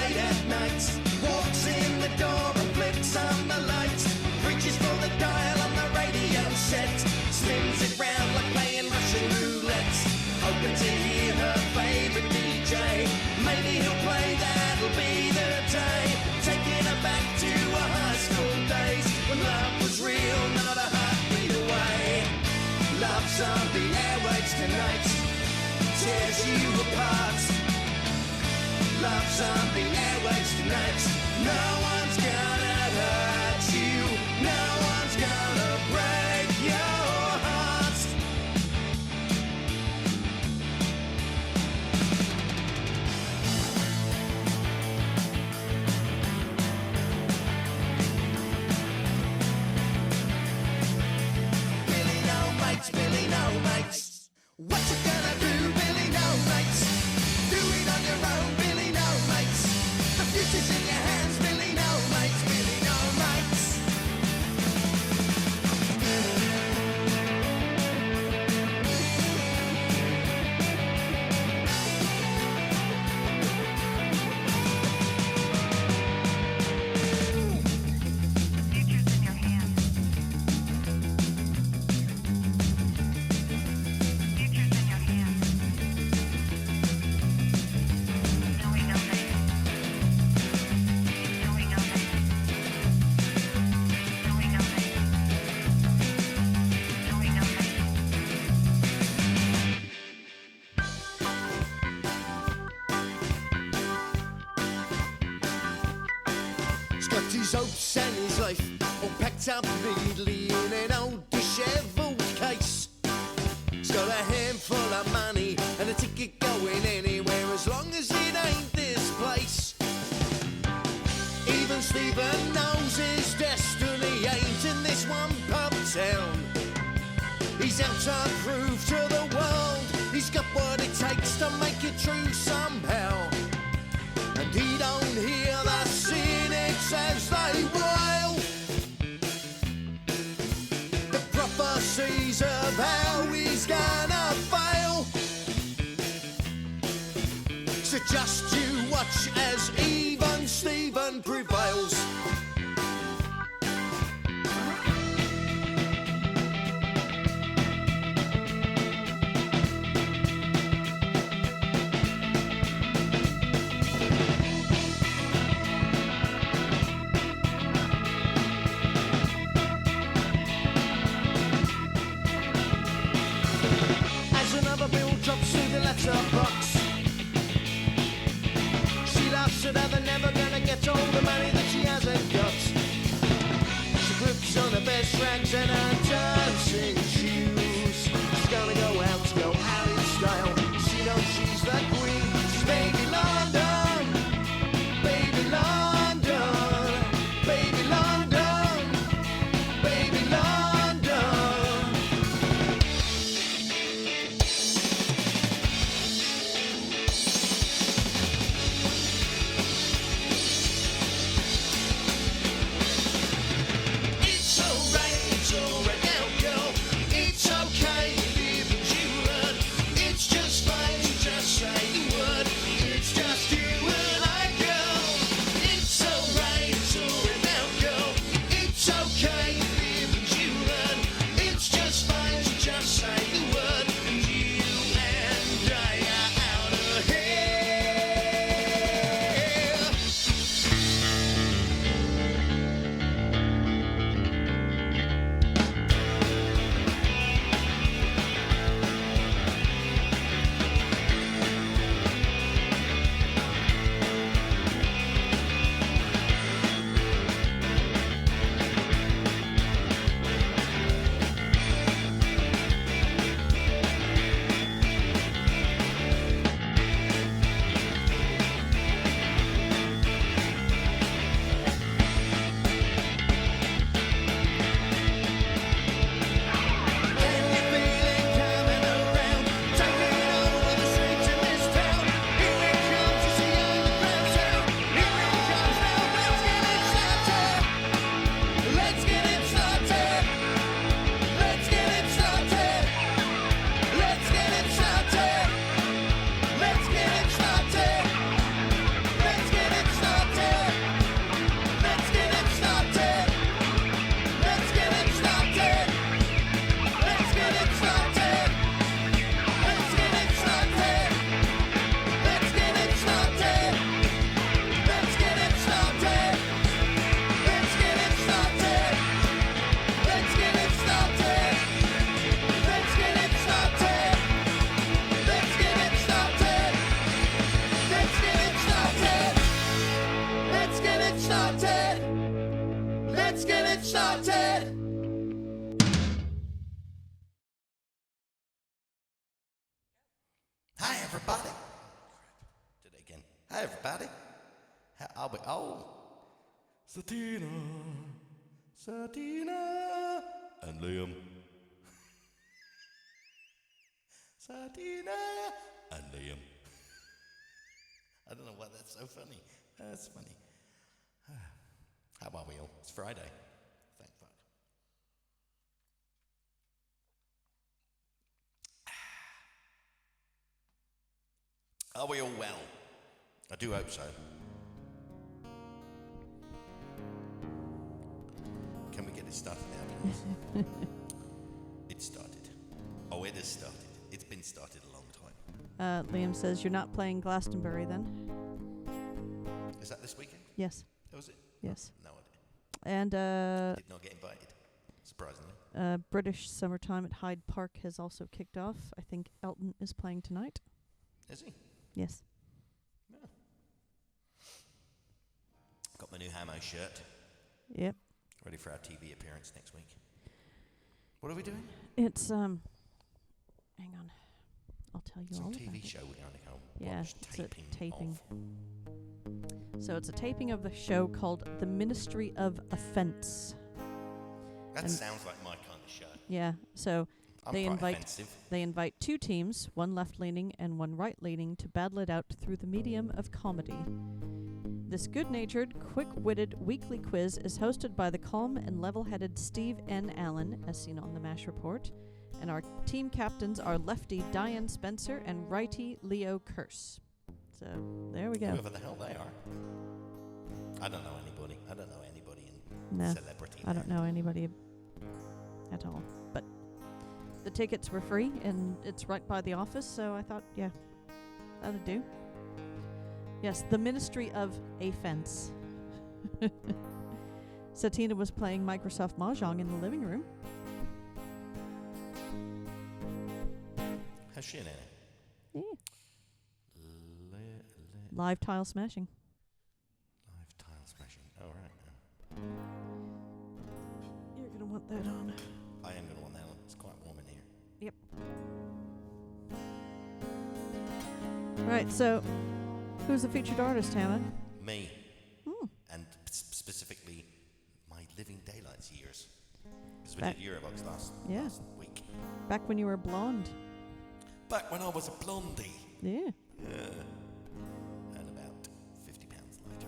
late at night. Walks in the door and flips on the lights. Reaches for the dial on the radio set. Spins it round like playing Russian roulette. Hoping to hear her favorite DJ. Maybe he'll play That'll Be the Day. Taking her back to her high school days when love was real, not a heartbeat away. Love's on the airwaves tonight, tears you apart. Love's on the airwaves tonight. No one's gonna hurt you, no one's gonna break your heart. Billy, no mates, Billy, no mates. What you gonna do, Billy, no mates? Do it on your own, Billy, no mates. The future's in your hands, Billy, no mates, Billy, no mates. Future's in your hands. Future's in your hands. No, we know that. No, we know that. No, we know that. No, we know that. He's got his hopes and his life all packed up neatly in an old dishevelled case. He's got a handful of money and a ticket going anywhere as long as it ain't this place. Even Stephen knows his destiny ain't in this one pub town. He's out to prove to the world he's got what it takes to make it true somehow. And he don't hear the cynics as they wail the prophecies of how he's gonna fail. So just you watch as even Stephen prevails. As another bill drops through the letterbox, she laughs at how they're never gonna get all the money that she hasn't got. She grips on her best rags and her dancing shoes. She's gonna go out in style. She knows she's the queen. She's baby London, baby London, baby London, baby London. It's alright, started. Let's get it started. Hi, everybody. Did it again. Hi, everybody. How are we? Oh, Satina, and Liam. Satina and Liam. I don't know why that's so funny. That's funny. How are we all? It's Friday. Thank fuck. Are we all well? I do hope so. Can we get it started now, please? It started. Oh, it has started. It's been started a long time. Liam says you're not playing Glastonbury then. Is that this weekend? Yes. Oh, was it? Yes. No idea. And Did not get invited, surprisingly. British Summertime at Hyde Park has also kicked off. I think Elton is playing tonight. Is he? Yes. Yeah. Got my new Hammo shirt. Yep. Ready for our TV appearance next week. What are we doing? It's hang on. I'll tell you Some all TV about it. show we're going to go Yeah, watch it's taping a taping. of. So it's a taping of the show called The Ministry of Offence. That And sounds like my kind of show. Yeah. So I'm they quite invite offensive. they invite two teams, one left-leaning and one right-leaning, to battle it out through the medium of comedy. This good-natured, quick-witted weekly quiz is hosted by the calm and level-headed Steve N. Allen, as seen on the MASH report, and our team captains are lefty Diane Spencer and righty Leo Curse. So there we go. Whoever the hell they are. I don't know anybody. I don't know anybody in No, celebrity. I don't know anybody at all. But the tickets were free, and it's right by the office, so I thought, yeah, that'd do. Yes, the Ministry of Offence. Satina was playing Microsoft Mahjong in the living room. How's she in it? Yeah. Live tile smashing. Live tile smashing. Oh, right. You're going to want that on. I am going to want that on. It's quite warm in here. Yep. Right, so who's the featured artist, Hannah? Me. Hmm. And specifically, my Living Daylights years. Because we Back- did Eurobox last week. Back when you were blonde. Back when I was a blondie. Yeah. Yeah. And about 50 pounds lighter.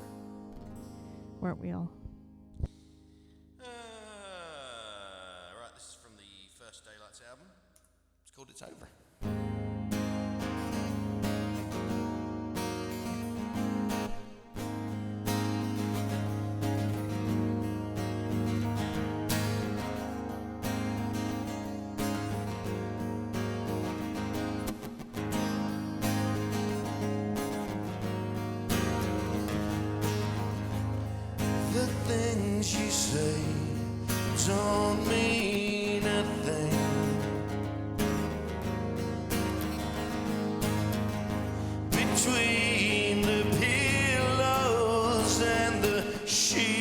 Weren't we all? Right, this is from the first Daylights album. It's called It's Over. The things you say don't mean a thing. Between the pillows and the sheets,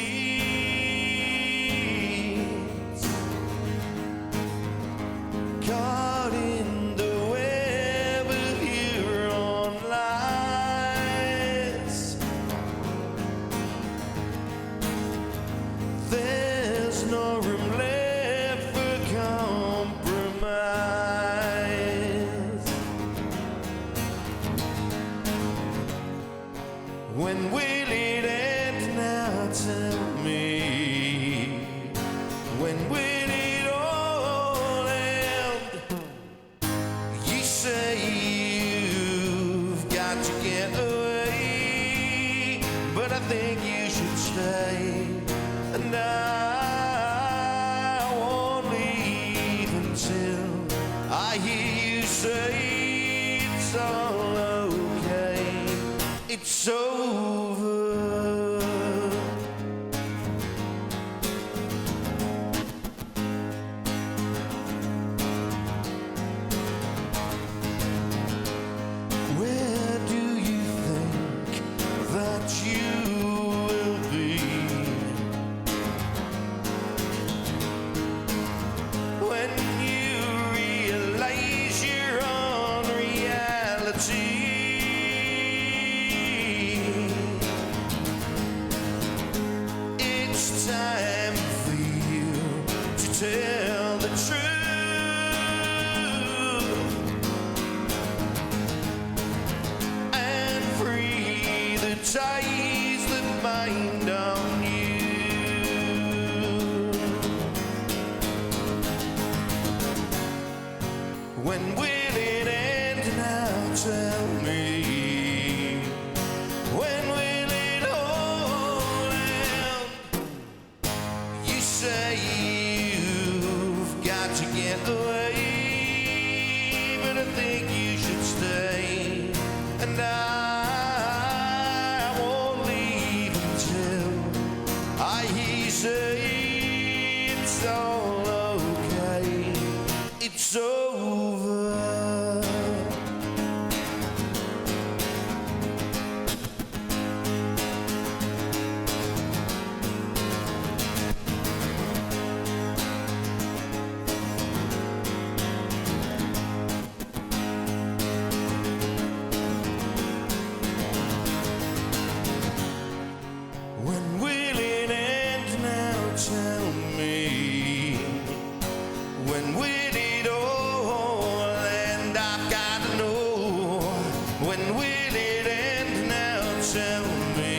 caught in the web of your own lies. There's no room left for compromise. When will it end now, tell me? When will it all end? You say you've got to get away, but I think you should stay. And I won't leave until I hear you say it's all okay. It's over. Where do you think that you will be When will it end now? Tell me. When will it all end? You say you've got to get away, but I think you should stay. And I won't leave until I hear you say it's all okay. It's over. When will it end now? Tell me. When will it all end? I've got to know. When will it end now? Tell me.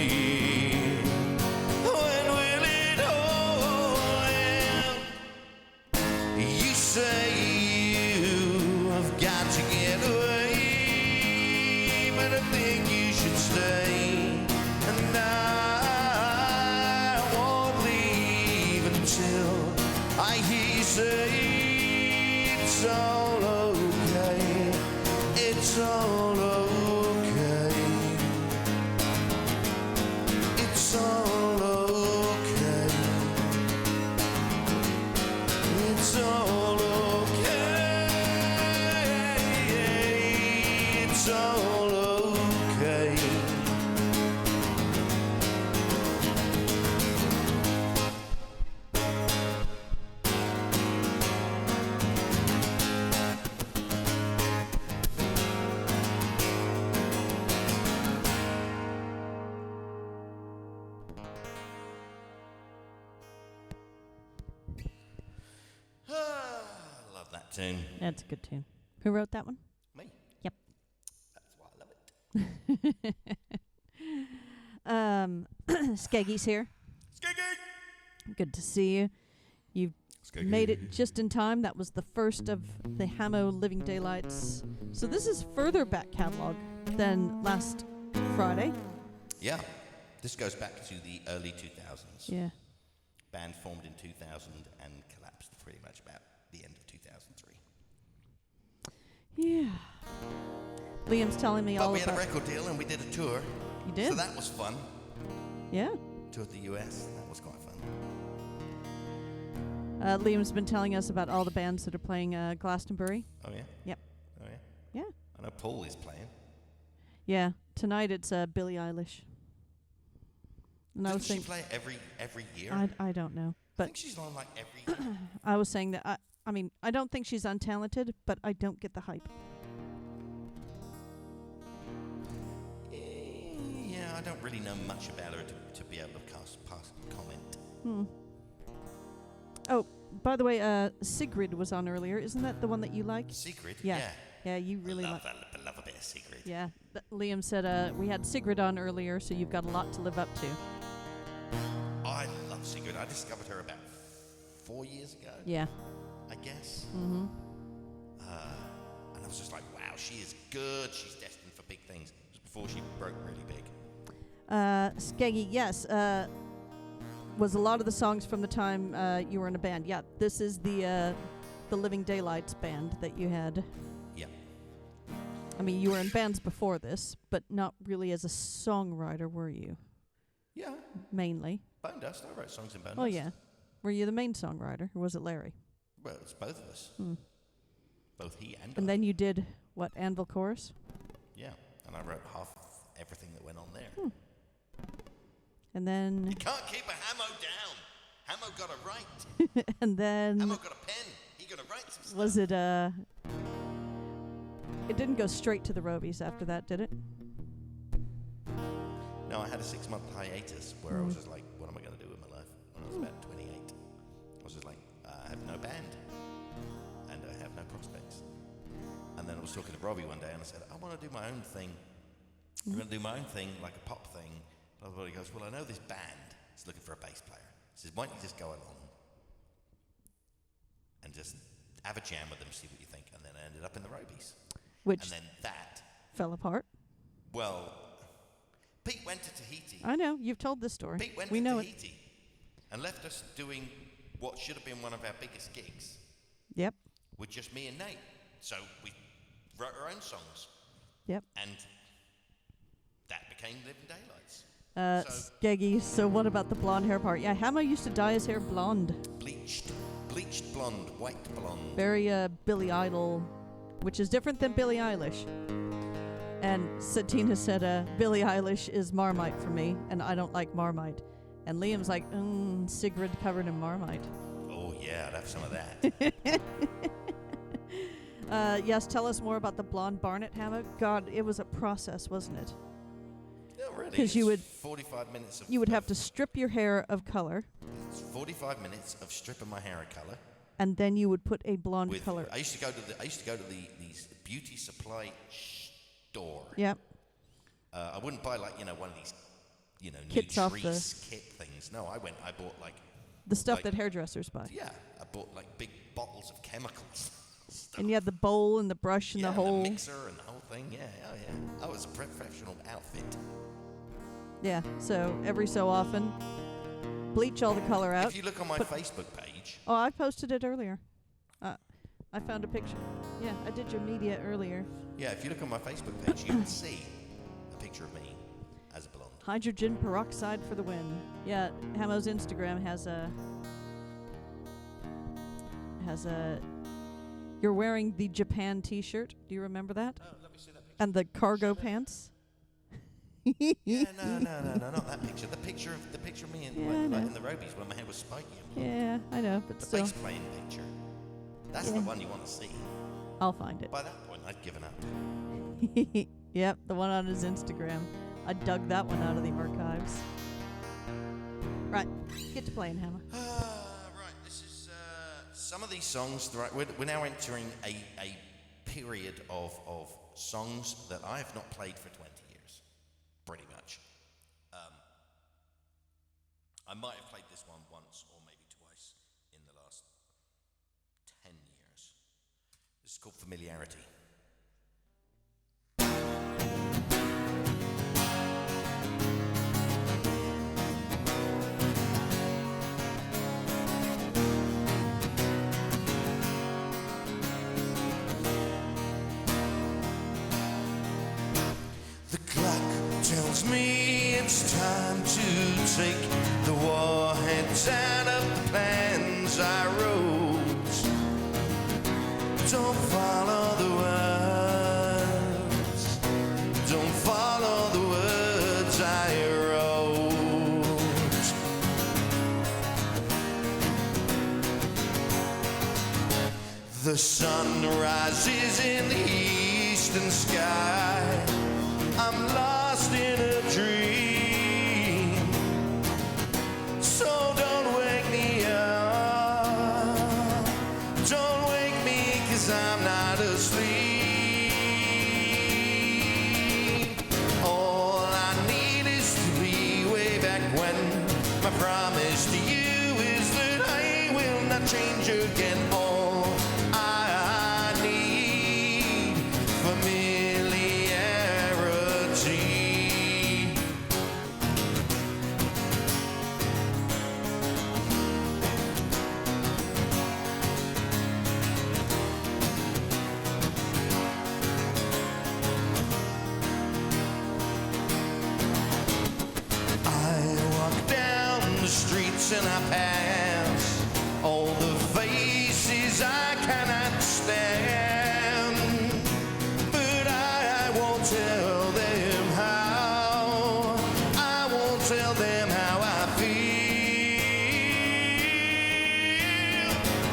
When will it all end? You say you have got to get away, but I think you should stay. And I won't leave until I hear you say it's all okay. It's all okay. It's all okay. It's all okay. It's all okay. Love that tune. That's a good tune. Who wrote that one? Me. Yep. That's why I love it. Skeggy's here. Skiggy! Good to see you. You've made it just in time. That was the first of the Hammo Living Daylights. So this is further back catalog than last Friday. Yeah. This goes back to the early 2000s. Yeah. Band formed in 2000 and collapsed pretty much about the end of 2003. Yeah. Liam's telling me But all we had a about... record deal and we did a tour. You did? So that was fun. Yeah. Toured the US. That was quite fun. Liam's been telling us about all the bands that are playing Glastonbury. Oh, yeah? Yep. Oh, yeah? Yeah. I know Paul is playing. Yeah. Tonight it's Billie Eilish. And I was Doesn't she thinking, play every year? I don't know. I But think she's on like every year. I was saying that, I mean, I don't think she's untalented, but I don't get the hype. Yeah, I don't really know much about her to be able to pass comment. Oh, by the way, Sigrid was on earlier. Isn't that the one that you like? Secret? Yeah. Yeah, you really I like... love a bit of Secret. Yeah. Liam said we had Sigrid on earlier, so you've got a lot to live up to. I love Secret. I discovered her about 4 years ago, Yeah. I guess. And I was just like, wow, she is good. She's destined for big things. It was before she broke really big. Skeggy, yes. Was a lot of the songs from the time you were in a band. Yeah, this is the Living Daylights band that you had. Yeah. I mean, you were in bands before this, but not really as a songwriter, were you? Yeah. Mainly. Bone Dust. I wrote songs in Bone Oh, Dust. yeah. Were you the main songwriter, or was it Larry? Well, it's both of us. Both he and I. And then you did, what, Anvil Chorus? Yeah. And I wrote half of everything that went on there. And then... You can't keep a Hammo down. Hammo got a right. and then... Hammo got a pen. He got to write some stuff. Was it, it didn't go straight to the Robies after that, did it? No, I had a 6-month hiatus where I was just like, what am I going to do with my life? When I was about 28. I was just like, I have no band. And I have no prospects. And then I was talking to Robbie one day and I said, I want to do my own thing. I'm going to do my own thing, like a pop thing. He goes, well, I know this band is looking for a bass player. He says, why don't you just go along and just have a jam with them, see what you think. And then I ended up in the Robies. Which And then that, fell apart. well, Pete went to Tahiti. I know, you've told this story. Pete went we to know Tahiti and left us doing what should have been one of our biggest gigs it. Yep. with just me and Nate. So we wrote our own songs, Yep. and that became Living Daylights. So- Skeggy, so what about the blonde hair part? Yeah, Hammo used to dye his hair blonde. Bleached blonde, white blonde. Very Billy Idol, which is different than Billie Eilish. And Satina said, Billie Eilish is Marmite for me, and I don't like Marmite. And Liam's like, Sigrid covered in Marmite. Oh yeah, I'd have some of that. Yes, tell us more about the blonde Barnet, Hammo. God, it was a process, wasn't it? Yeah, really. 'Cause you it's would- 45 minutes of. You would have to strip your hair of color, It's 45 minutes of stripping my hair a color. and then you would put a blonde With color. I used to go to the beauty supply store. Yep. I wouldn't buy one of these, Kits off Nutrice kit things. No, I bought The stuff like- that hairdressers buy. yeah, I bought big bottles of chemicals. Stuff. And you had the bowl and the brush and yeah, the whole. the mixer and the whole thing. Yeah, oh yeah. I was a professional outfit. Yeah, so every so often, bleach all the color out. If you look on my Put- Facebook page, Oh, I posted it earlier. I found a picture. Yeah, I did your media earlier. yeah, if you look on my Facebook page, you can see a picture of me as a blonde. Hydrogen peroxide for the win. Yeah, Hammo's Instagram has a. You're wearing the Japan T-shirt. Do you remember that? Oh, let me see that picture. And the cargo pants. Yeah, no, not that picture. The picture of me in, Yeah, I know. in the Robies when my hair was spiky. Yeah, I know, but The still, bass playing picture. That's the Yeah. one you want to see. I'll find it. By that point, I'd given up. Yep, the one on his Instagram. I dug that one out of the archives. Right, get to playing, Hammo. Right, this is some of these songs. Right, we're now entering a period of songs that I have not played for 20 years, pretty much. I might have played this one once or maybe twice in the last 10 years. This is called Familiarity. The clock tells me it's time to take the warheads out of the plans I wrote. Don't follow the words. Don't follow the words I wrote. The sun rises in the eastern sky. I'm lost in a dream. So don't wake me up. Don't wake me 'cause I'm not asleep. All I need is to be way back when. My promise to you is that I will not change again. All I need familiarity. I walk down the streets and I pass all the faces I cannot stand, but I won't tell them how. I won't tell them how I feel.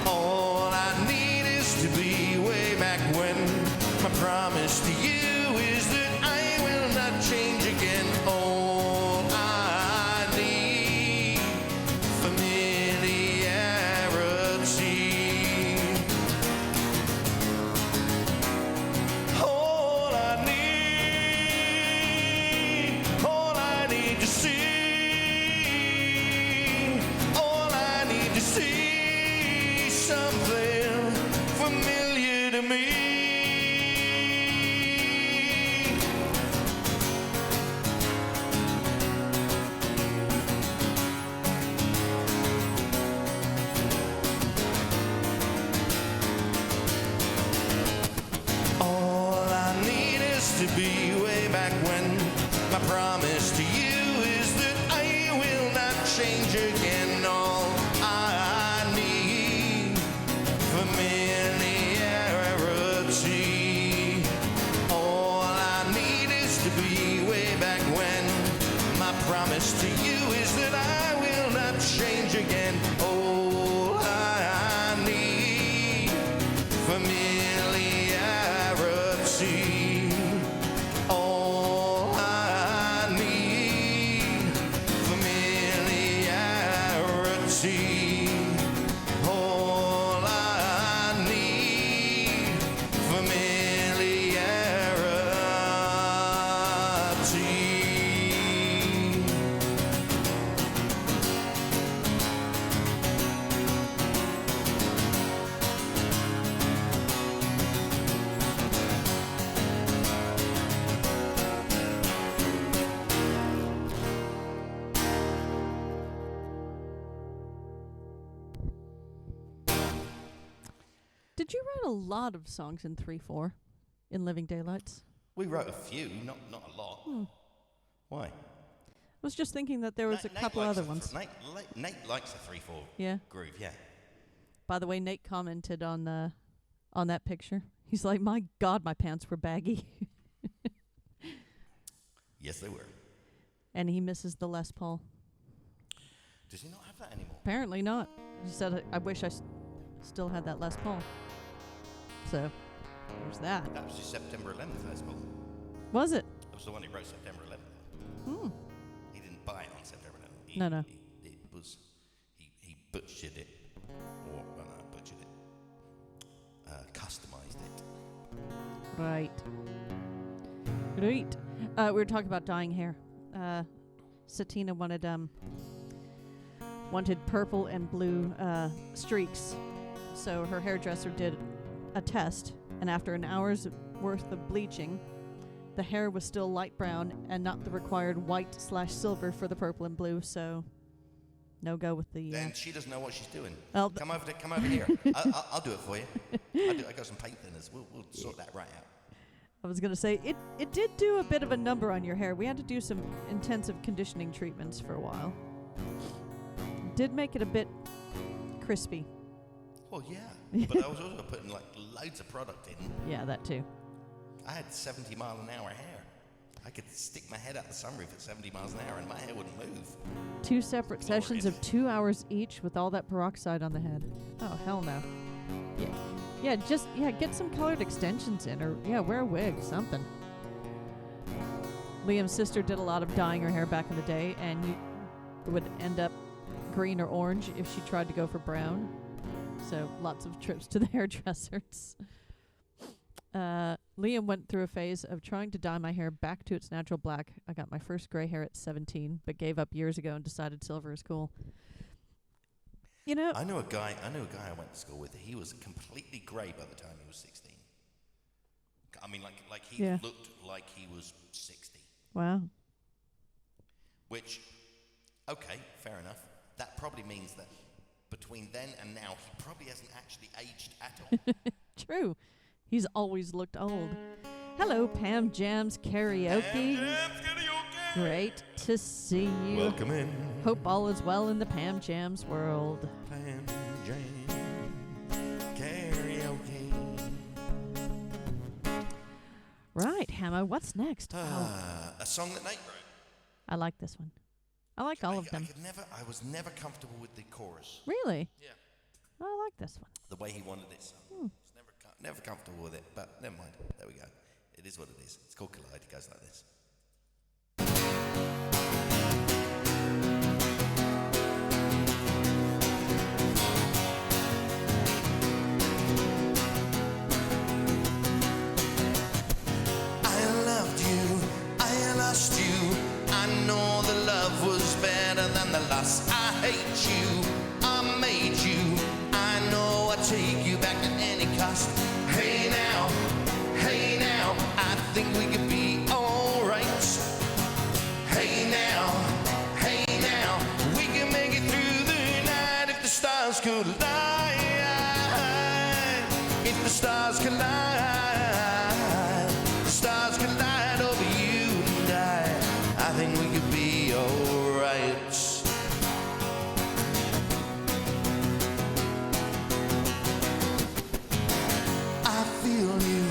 All I need is to be way back when. My promise to you is that I will not change again. All I need familiarity. All I need to see, all I need to see something familiar. to me. All I need is to be way back when. My promise to you is that I will not change again. All I need familiarity. All I need is to be way back when. My promise to you is that I will not change again. All I need familiarity. All I need familiarity. All I need familiarity. Did you write a lot of songs in 3/4 in Living Daylights? We wrote a few, not a lot. Why? I was just thinking that there was a couple other ones. Nate likes a 3/4 Yeah. groove, yeah. By the way, Nate commented on that picture. He's like, "My God, my pants were baggy," Yes, they were. and he misses the Les Paul. Does he not have that anymore? Apparently not. He said, "I wish I still had that Les Paul." So, there's that. That was his September 11th Les Paul. Was it? That was the one he wrote September 11th. He didn't buy it on September 11th. No. It was, he butchered it, or, well, not butchered it, customized it. Right. We were talking about dyeing hair. Satina wanted purple and blue streaks, so her hairdresser did a test, and after an hour's worth of bleaching, the hair was still light brown and not the required white/silver for the purple and blue. So, no go with the. Then she doesn't know what she's doing. Well, come over here. I'll do it for you. I got some paint thinners. We'll sort that right out. I was gonna say it did do a bit of a number on your hair. We had to do some intensive conditioning treatments for a while. Did make it a bit crispy. Well, yeah, but I was also putting like loads of product in. Yeah, that too. I had 70-mile-an-hour hair. I could stick my head out the sunroof at 70 miles an hour and my hair wouldn't move. 2 separate sessions of 2 hours each with all that peroxide on the head. Oh, hell no. Yeah, get some colored extensions in, or wear a wig, something. Liam's sister did a lot of dyeing her hair back in the day, and you would end up green or orange if she tried to go for brown. So lots of trips to the hairdressers. Liam went through a phase of trying to dye my hair back to its natural black. I got my first gray hair at 17, but gave up years ago and decided silver is cool. You know, I knew a guy I went to school with. He was completely grey by the time he was 16. I mean, like he looked like he was 60. wow. Which, okay, fair enough. That probably means that between then and now, he probably hasn't actually aged at all. True. He's always looked old. Hello, Pam Jam's Karaoke. Great to see you. Welcome in. Hope all is well in the Pam Jam's world. Pam Jam Karaoke. Right, Hammo, what's next? A song that Nate wrote. I like this one. I like all of them. I was never comfortable with the chorus. Really? Yeah. I like this one. The way he wanted it sung. I was never comfortable with it, but never mind. There we go. It is what it is. It's called Collide. It goes like this. I loved you, I lost you. I know the love was better than the loss. I hate you, I made you. I know I take you back at any cost. Hey, now stars collide, if the stars collide over you and I think we could be alright. I feel you,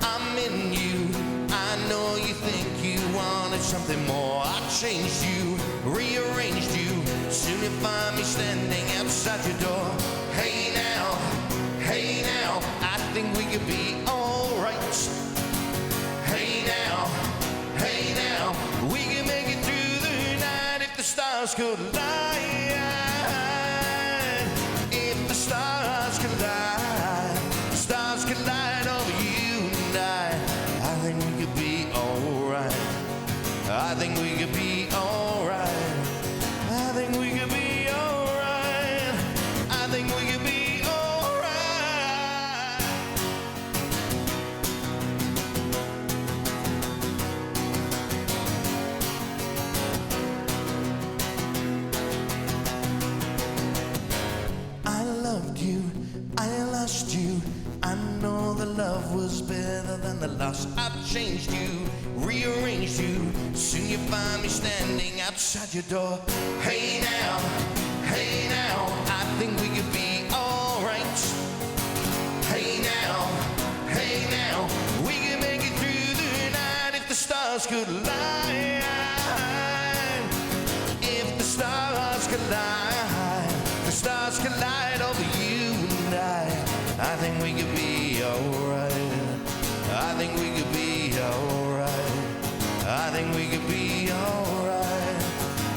I'm in you. I know you think you wanted something more. I changed you, rearranged you. Soon you'll find me standing outside your door. Hey now, I think we could be alright. Hey now, we can make it through the night if the stars collide. If the stars collide over you and I think we could be alright. I think we could be alright. I think we could be alright. I think we could be alright. I loved you, I lost you. I know the love was better than the loss. I've changed you, rearranged you. Soon you find me standing outside your door. Hey now, I think we could be alright. Hey now, we can make it through the night if the stars collide. If the stars collide over you and I think we could be alright. I think we could be alright. I think we could be alright.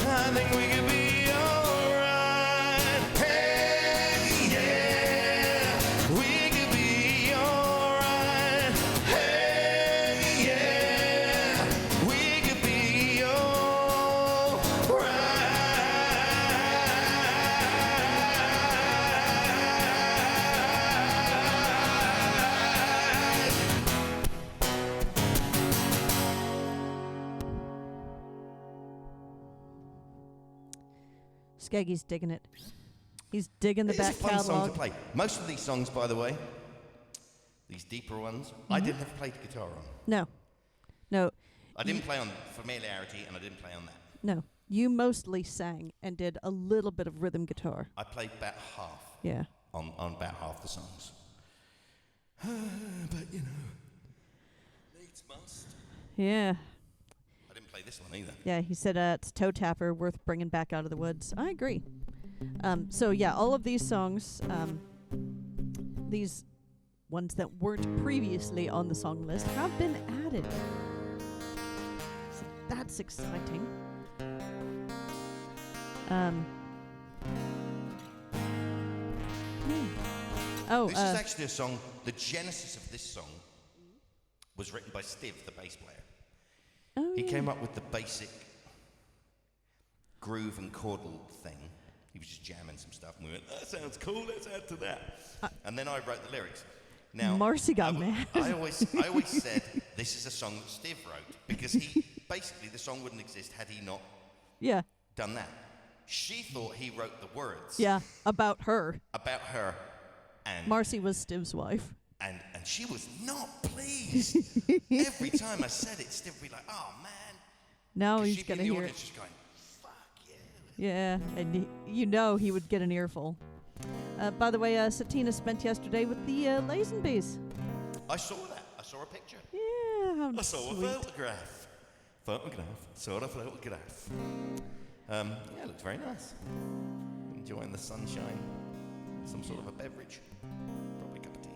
I think we could be alright. Hey, yeah, we could be alright. Hey, yeah, we could be alright. Skeggy's digging it. He's digging the It's a back fun song to catalog. play. Most of these songs, by the way, these deeper ones, I didn't have played guitar on. No. I didn't play on Familiarity, and I didn't play on that. No. You mostly sang and did a little bit of rhythm guitar. I played about half Yeah. on about half the songs. But, you know, needs must. Yeah. I didn't play this one either. Yeah, he said it's Toe Tapper, worth bringing back out of the woods. I agree. So, yeah, all of these songs, these ones that weren't previously on the song list, have been added. So that's exciting. Oh, This is actually a song, the genesis of this song was written by Stiv, the bass player. He came up with the basic groove and chordal thing. He was just jamming some stuff, and we went, that sounds cool, let's add to that. And then I wrote the lyrics. Now, Marcy got mad. I always said this is a song that Stiv wrote, because he basically the song wouldn't exist had he not Yeah. done that. She thought he wrote the words Yeah, about her. and Marcy was Stiv's wife. and she was not pleased. Every time I said it, Stiv would be like, oh man. Now 'Cause he's she'd be in gonna the hear audience it. just going, fuck yeah. Yeah, and he would get an earful. By the way, Satina spent yesterday with the Lazenbys. I saw that. I saw a picture. Yeah, how I saw sweet. a photograph. Saw a photograph. Yeah, it looked very nice. Enjoying the sunshine. Some sort of a beverage. Probably a cup of tea.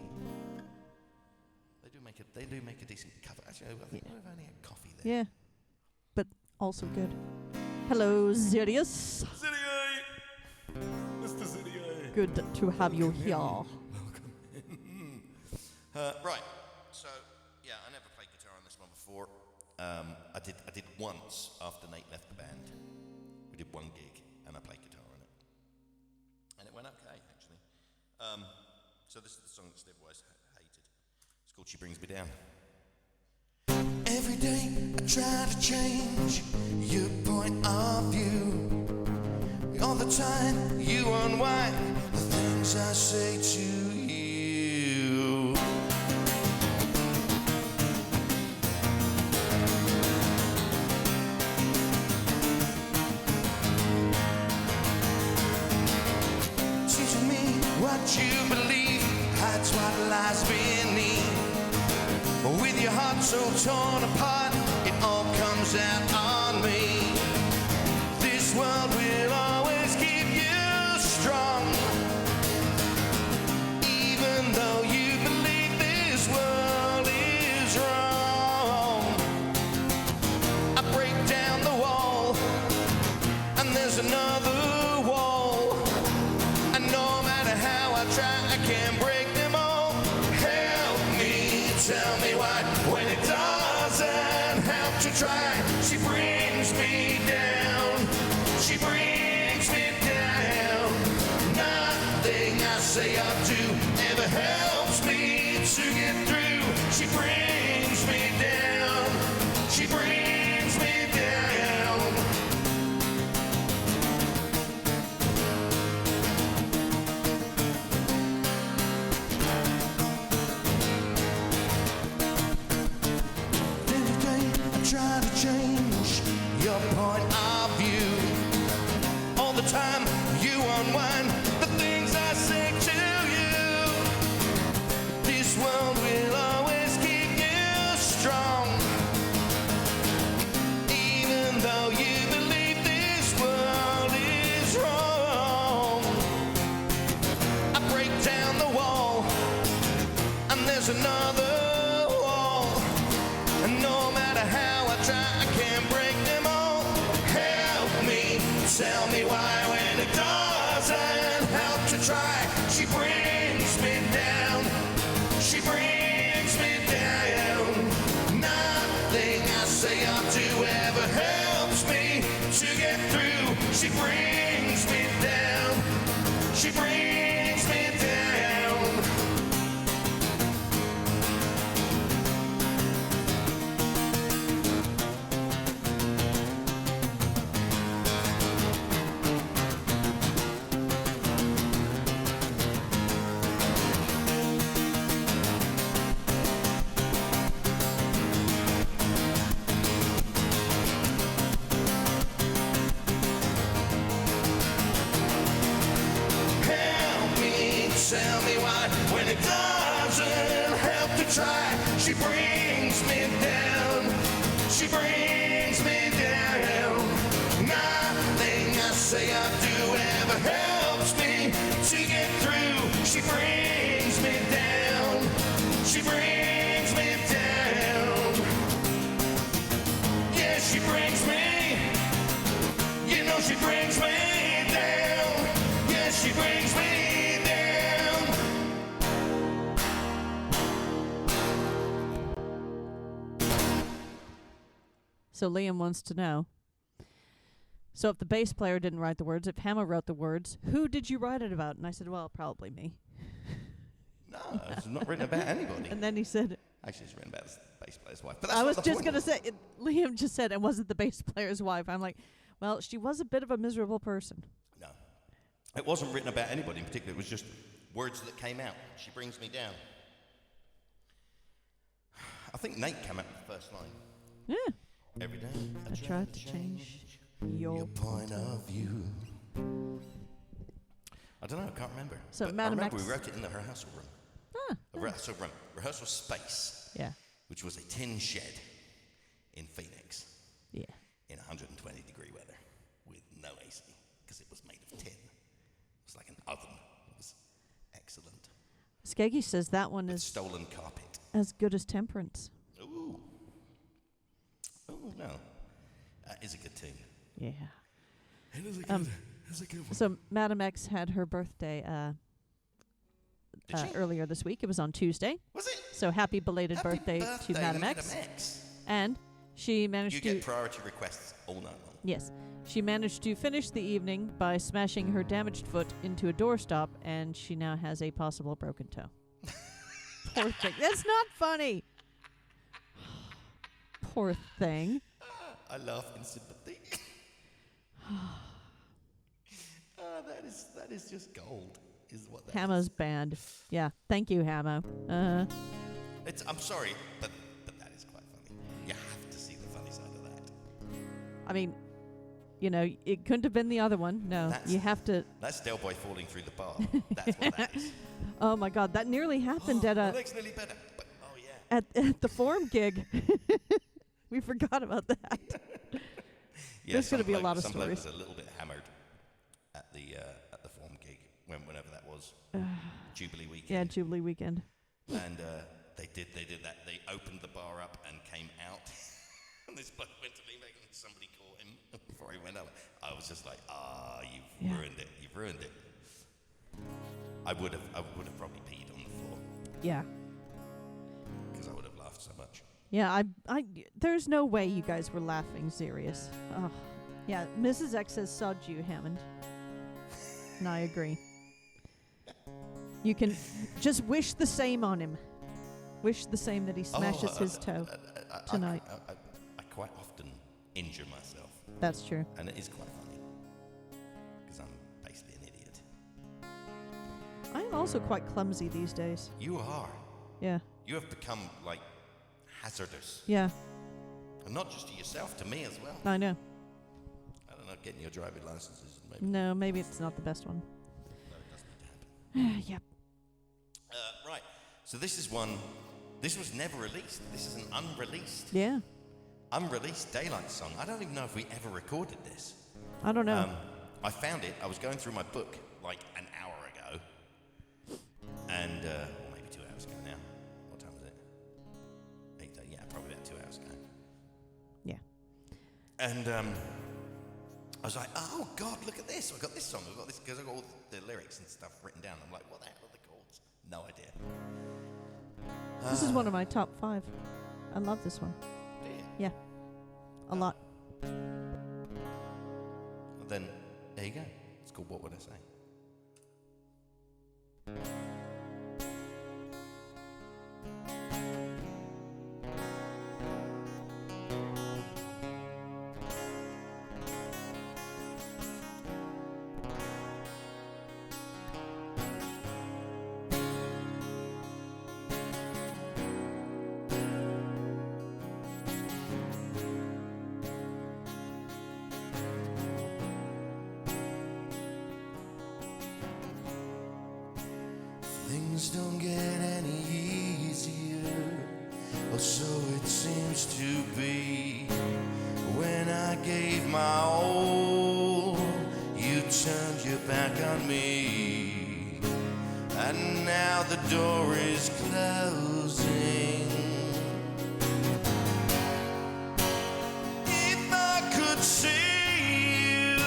They do make a decent cover. Actually, I think I've only had coffee there. Yeah, but also good. Hello, Sirius. City Mr. City Good to have you here. Right. So, yeah, I never played guitar on this one before. I did once after Nate left the band. We did one gig, and I played guitar on it. And it went okay, actually. So this is the song that Steve Weiss hated. It's called She Brings Me Down. Every day I try to change your point of view. All the time you unwind the things things I say to you. Teaching me what you believe, hides what lies beneath. With your heart so torn apart, it all comes out on me. This world will always keep you strong, even though you believe this world is wrong. I break down the wall, and there's another wall, and no matter how I try, I can't break them all. Help me, tell me why, when it doesn't help to try, she brings me down. She brings me down. Nothing I say or do ever helps me to get through. She brings me down. She brings me down. Every day I try to change your point of view. All the time you unwind the things I say to you. This world will always keep you strong, even though you believe this world is wrong. I break down the wall, and there's another wall, and no matter how I try, I can't break them all. Help me, tell me why, when it doesn't help to try, she brings me down. She brings me down. Nothing I say or do ever helps me to get through. She brings me down. She brings me down. Help me, tell me why, when it doesn't help to try, she brings me down. She brings me down. Nothing I say or do ever helps me to get through. She brings me down. She brings me down. Yeah, she brings me. You know she brings me down. Yeah, she brings me down. So Liam wants to know, so if the bass player didn't write the words, if Hammo wrote the words, who did you write it about? And I said, well, probably me. No, it's not written about anybody. And then he said, Actually, it's written about the bass player's wife. But that's I not was the just point. going to say, Liam just said, and was it the bass player's wife? I'm like, well, she was a bit of a miserable person. No. It wasn't written about anybody in particular. It was just words that came out. She brings me down. I think Nate came up with the first line. Yeah. Every day I tried to change your point of view. I don't know, I can't remember. So But I Madam remember X- we wrote it in the rehearsal room. Ah, Rehearsal space, yeah. which was a tin shed in Phoenix Yeah. in 120 degree weather with no AC because it was made of tin. It was like an oven. It was excellent. Skeggy says that one With is stolen carpet. as good as Temperance. Ooh. Oh, no. That is a good tune. Yeah. It is a good, it's a good one. So Madam X had her birthday Did she? earlier this week. It was on Tuesday. Was it? So happy belated Happy birthday to Madam X. X. And she managed You to get priority requests all night long. Yes. She managed to finish the evening by smashing her damaged foot into a doorstop, and she now has a possible broken toe. Poor thing. That's not funny. Poor thing. I laugh in sympathy. that is just gold, is what that Hammo's band. Yeah. Thank you, Hammo. I'm sorry, but that is quite funny. You have to see the funny side of that. I mean, you know, it couldn't have been the other one. No, you have to. That's Del Boy falling through the bar. That's what that is. Oh my God, that nearly happened at My a leg's nearly better. But, oh yeah. at the Forum gig. We forgot about that. Yeah, There's going to be a lot of some bloke stories. was a little bit hammered at the Form gig whenever that was. Jubilee weekend. Yeah, Jubilee weekend. And they did that. They opened the bar up and came out. And this bloke went to leave it and somebody caught him before he went out. I was just like, you've ruined it. You've ruined it. I would have probably peed on the floor Yeah. because I would have laughed so much. Yeah, I there's no way you guys were laughing serious. Oh, yeah, Mrs. X says sod you, Hammond. And I agree. You can just wish the same on him. Wish the same that he smashes his toe tonight. I quite often injure myself, That's true. and it is quite funny because I'm basically an idiot. I'm also quite clumsy these days. You are. Yeah. You have become like hazardous, Yeah, and not just to yourself, to me as well. I know. I don't know. Getting your driving licenses, maybe. No, maybe it's not the best one. No, it doesn't need to happen. Yep. Right. So this is one. This was never released. This is an unreleased Daylytes song. I don't even know if we ever recorded this. I don't know. I found it. I was going through my book like an hour ago, and or maybe 2 hours ago now. What time is it? 8:30. Yeah, probably about 2 hours ago. Yeah. And I was like, oh God, look at this! I got this song. I got this because I got all the lyrics and stuff written down. I'm like, what the hell are the chords? No idea. This is one of my top 5. I love this one. Do you? Yeah. A lot. Well, then there you go. It's called What Would I Say? Things don't get any easier, or so it seems to be. When I gave my all, you turned your back on me, and now the door is closing. If I could see you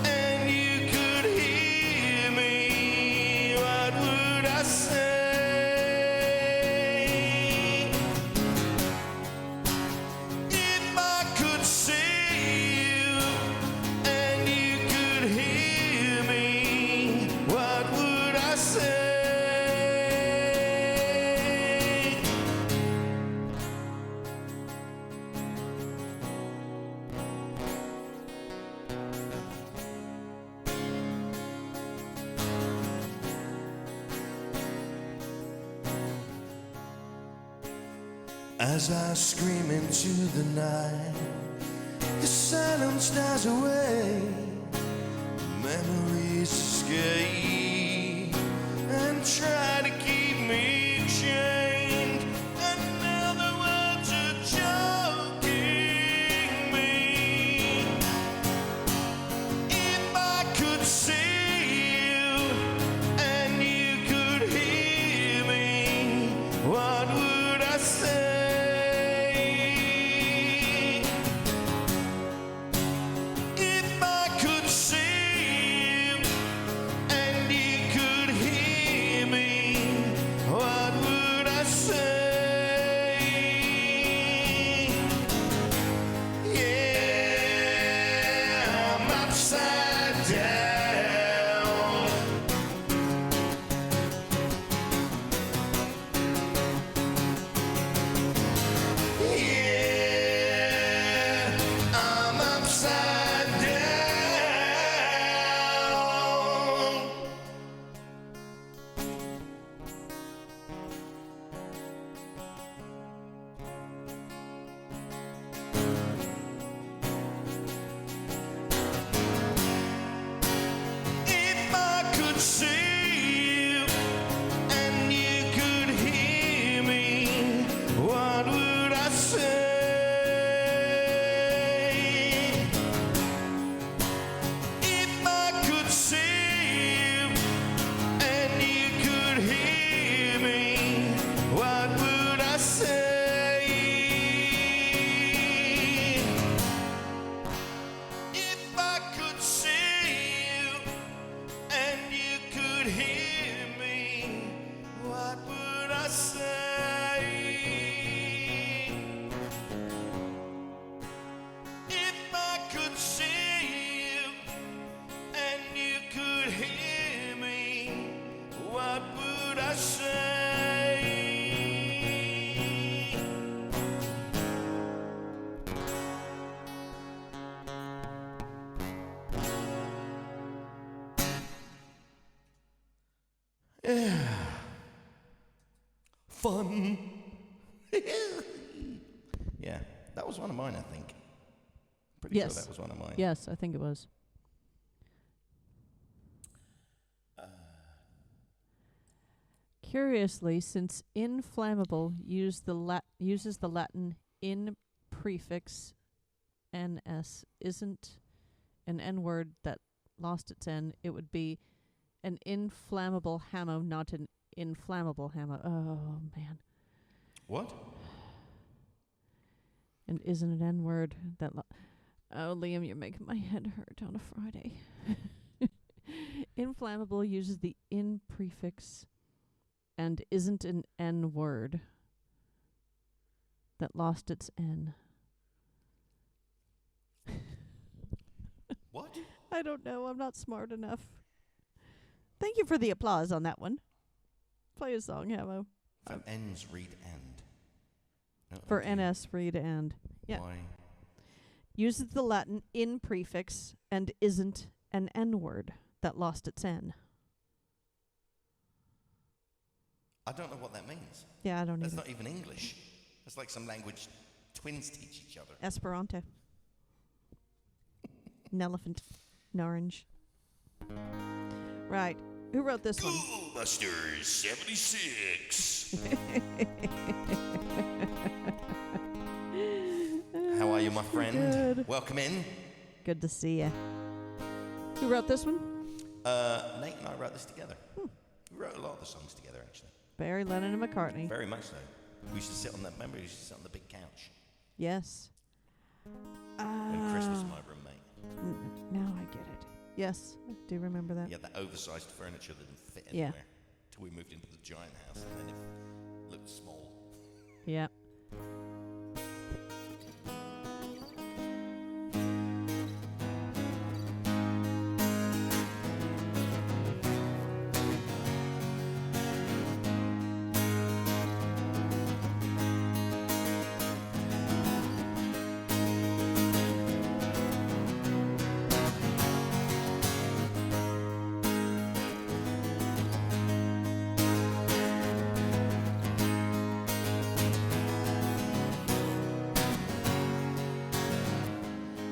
and you could hear me, what would I say? If I could see you and you could hear me, what would I say? As I scream into the night, the silence dies away, memories escape and try to keep me chained, and now the words are choking me. If I could see you and you could hear me, what would I say? If I could see you and you could hear me, could hear me, what would I say? If I could see you and you could hear me, what would I say? Yeah. Fun. Yeah, that was one of mine, I think. Pretty Yes. sure that was one of mine. Yes, I think it was. Curiously, since inflammable uses the Latin in prefix ns isn't an N word that lost its N, it would be an inflammable hammo, not an inflammable hammo. Oh, man. What? And isn't an N word that... Oh, Liam, you're making my head hurt on a Friday. Inflammable uses the in prefix and isn't an N word that lost its N. What? I don't know. I'm not smart enough. Thank you for the applause on that one. Play a song, Hammo. For N's, read and. No, For thank you. NS, read and. Yeah. Why? Uses the Latin in prefix and isn't an N word that lost its N. I don't know what that means. Yeah, I don't That's either. not even English. That's like some language twins teach each other. Esperanto. An elephant. An orange. Right. Who wrote this one? Busters 76. How are you, my friend? Good. Welcome in. Good to see you. Who wrote this one? Nate and I wrote this together. We wrote a lot of the songs together, actually. Barry, Lennon, and McCartney. Very much so. We used to sit on that. Remember, we used to sit on the big couch. Yes. When Chris was my roommate. Now I get it. Yes, I do remember that. He had that oversized furniture that didn't fit Yeah. anywhere. Till we moved into the giant house, and then it looked small. Yeah.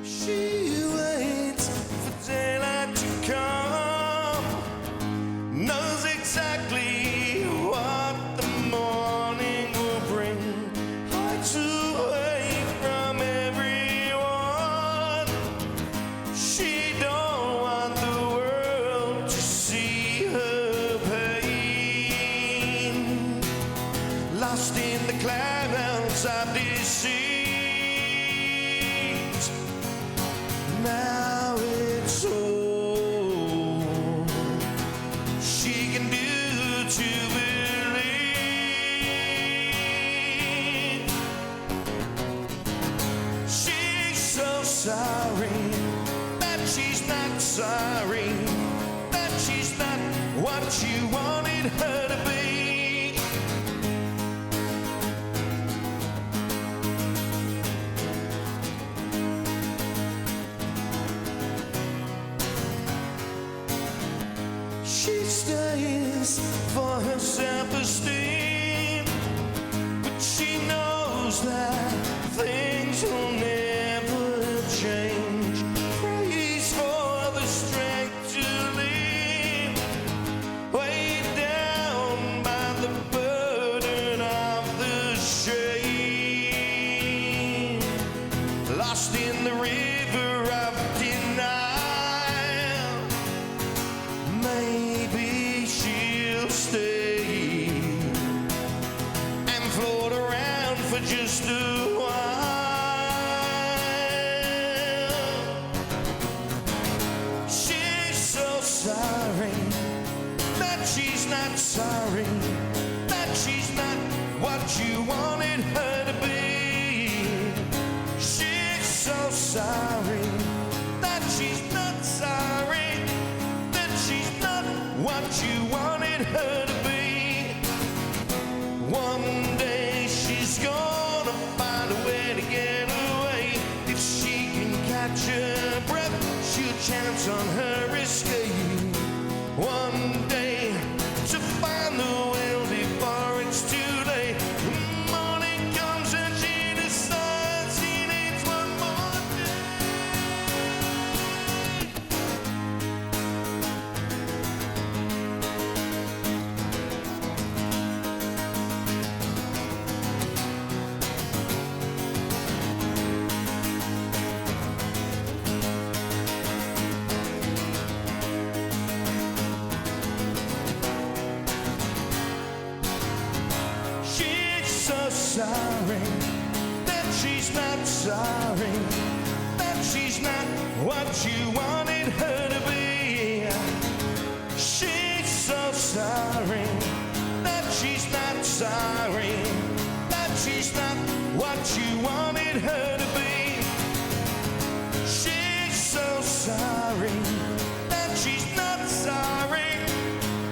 She waits for daylight to come, knows exactly what the morning will bring, hides away from everyone. She don't want the world to see her pain, lost in the clouds of deceit. Now it's all she can do to believe. She's so sorry that she's not sorry, that she's not what you wanted her to be. She stays for her self-esteem, but she knows that things will never change. Prays for the strength to leave, weighed down by the burden of the shame, lost in the river of denial. Maybe she'll stay and float around for just a while. She's so sorry that she's not sorry, that she's not what you wanted her to be. She's so sorry that she's not sorry, that she's not what you wanted her to be. One day she's gonna find a way to get away. If she can catch her breath, she'll chance on her escape. One day to find the will before it's too late. Morning comes and she decides she needs one more day. She's so sorry that she's not sorry, that she's not what you wanted her to be. She's so sorry that she's not sorry, that she's not what you wanted her to be. She's so sorry that she's not sorry,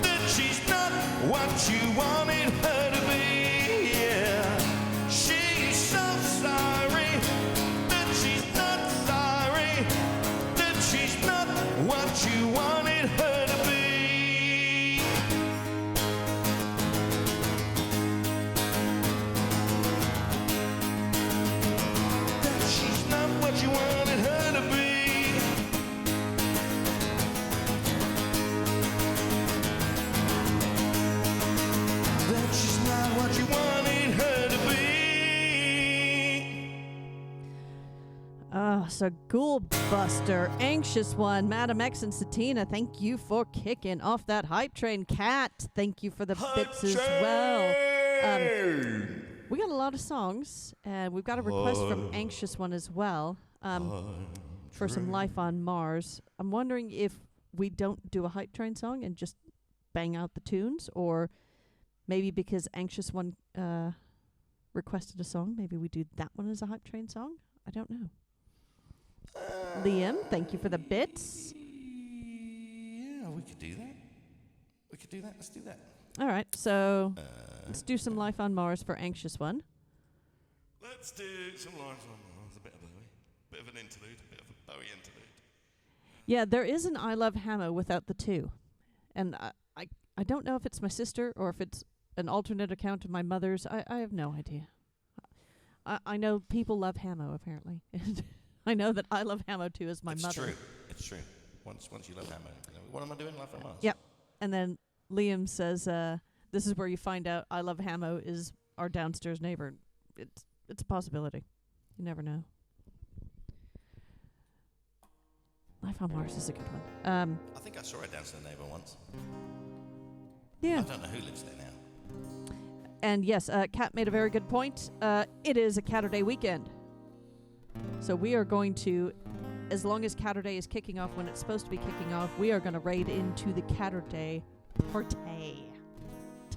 that she's not what you wanted her to be. Yeah. She's so sorry that she's not sorry, that she's not what you wanted her to be. That she's not what you wanted her to be. That she's not what you wanted her to be. So Ghoul Buster, Anxious One, Madam X and Satina, thank you for kicking off that hype train. Cat, thank you for the bits as well. We got a lot of songs, and we've got a request from Anxious One as well for some Life on Mars. I'm wondering if we don't do a hype train song and just bang out the tunes, or maybe because Anxious One requested a song, maybe we do that one as a hype train song. I don't know. Liam, thank you for the bits. Yeah, we could do that. We could do that. Let's do that. All right, so let's do some Life on Mars for Anxious One. Let's do some Life on Mars. A bit of Bowie. Bit of an interlude. A bit of a Bowie interlude. Yeah, there is an I Love Hammo without the two. And I don't know if it's my sister or if it's an alternate account of my mother's. I have no idea. I know people love Hammo, apparently. I know that I love Hammo too as my It's mother. true. It's true. Once you love Hammo, you know, what am I doing? Life on Mars. Yep. And then Liam says, this is where you find out I Love Hammo is our downstairs neighbor. It's a possibility. You never know. Life on Mars is a good one. I think I saw her downstairs neighbour once. Yeah. I don't know who lives there now. And yes, Kat made a very good point. It is a Catterday weekend. So we are going to, as long as Catterday is kicking off when it's supposed to be kicking off, we are going to raid into the Catterday party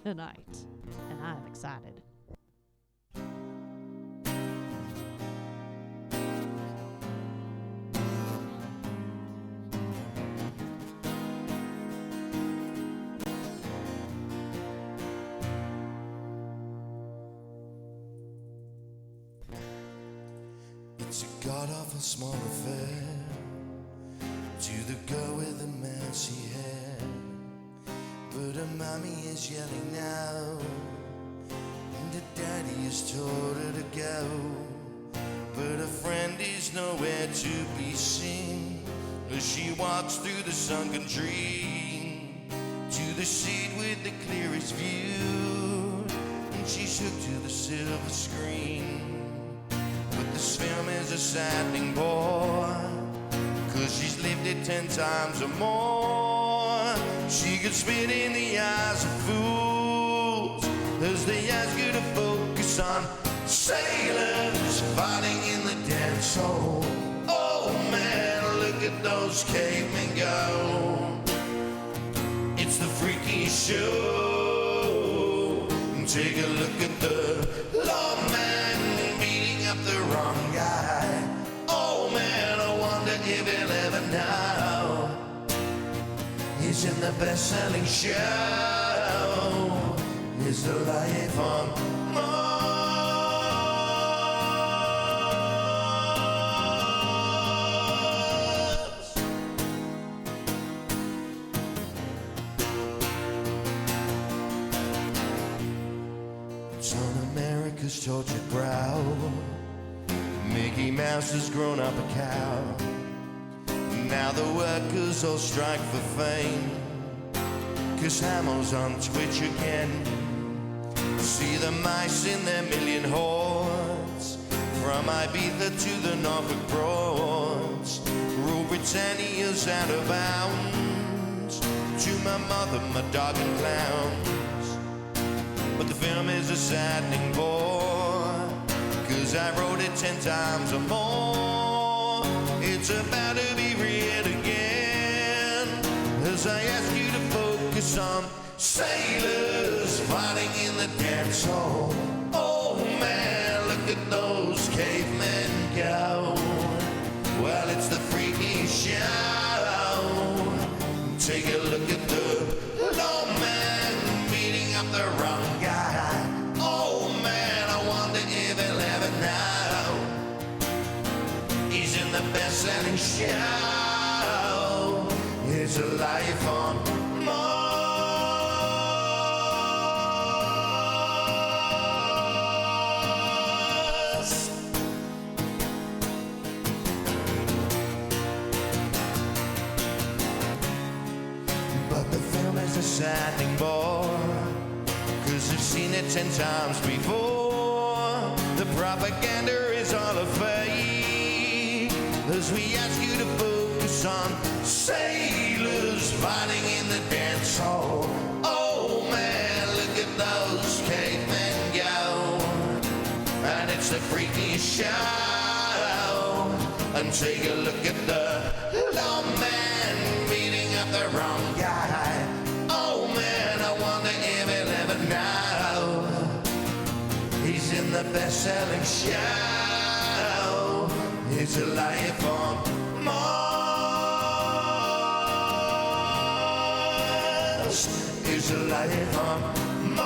tonight. And I'm excited. It's a god-awful small affair to the girl with the messy hair, but her mommy is yelling now, and her daddy has told her to go, but her friend is nowhere to be seen as she walks through the sunken tree to the seat with the clearest view, and she's hooked to the silver screen. But this film is a saddening bore, 'cause she's lived it 10 times or more. She could spit in the eyes of fools as they ask you to focus on sailors fighting in the dance hall. Oh man, look at those cavemen go. It's the freaky show. Take a look at the lawman beating up the wrong guy. Oh man, I wonder if he'll ever know. He's in the best-selling show. Is the life on Mars? It's on America's tortured brow. Mickey Mouse has grown up a cow. Now the workers all strike for fame, 'cause Hammo's on Twitch again. See the mice in their million hordes, from Ibiza to the Norfolk Broads. Rule Britannia's out of bounds. To my mother, my dog and clowns. But the film is a saddening bore, 'cause I wrote it 10 times or more. It's about to be read again, as I ask you to focus on sailors fighting in the dance hall. Oh man, look at those cavemen go. Well, it's the freaky show. Take a look at the lawman beating up the wrong guy. Oh man, I wonder if he'll ever know. He's in the best-selling show. It's a life on Mars. But the film is a saddening bore, 'cause I've seen it 10 times before. The propaganda is all a fake, as we ask you to focus on sailors fighting in the dance hall. Oh man, look at those cavemen go. And it's the freakiest show. And take a look at the lawman beating up the wrong guy. Oh man, I wonder if he'll ever know. He's in the best-selling show. It's a life on Mars. It's a life on Mars.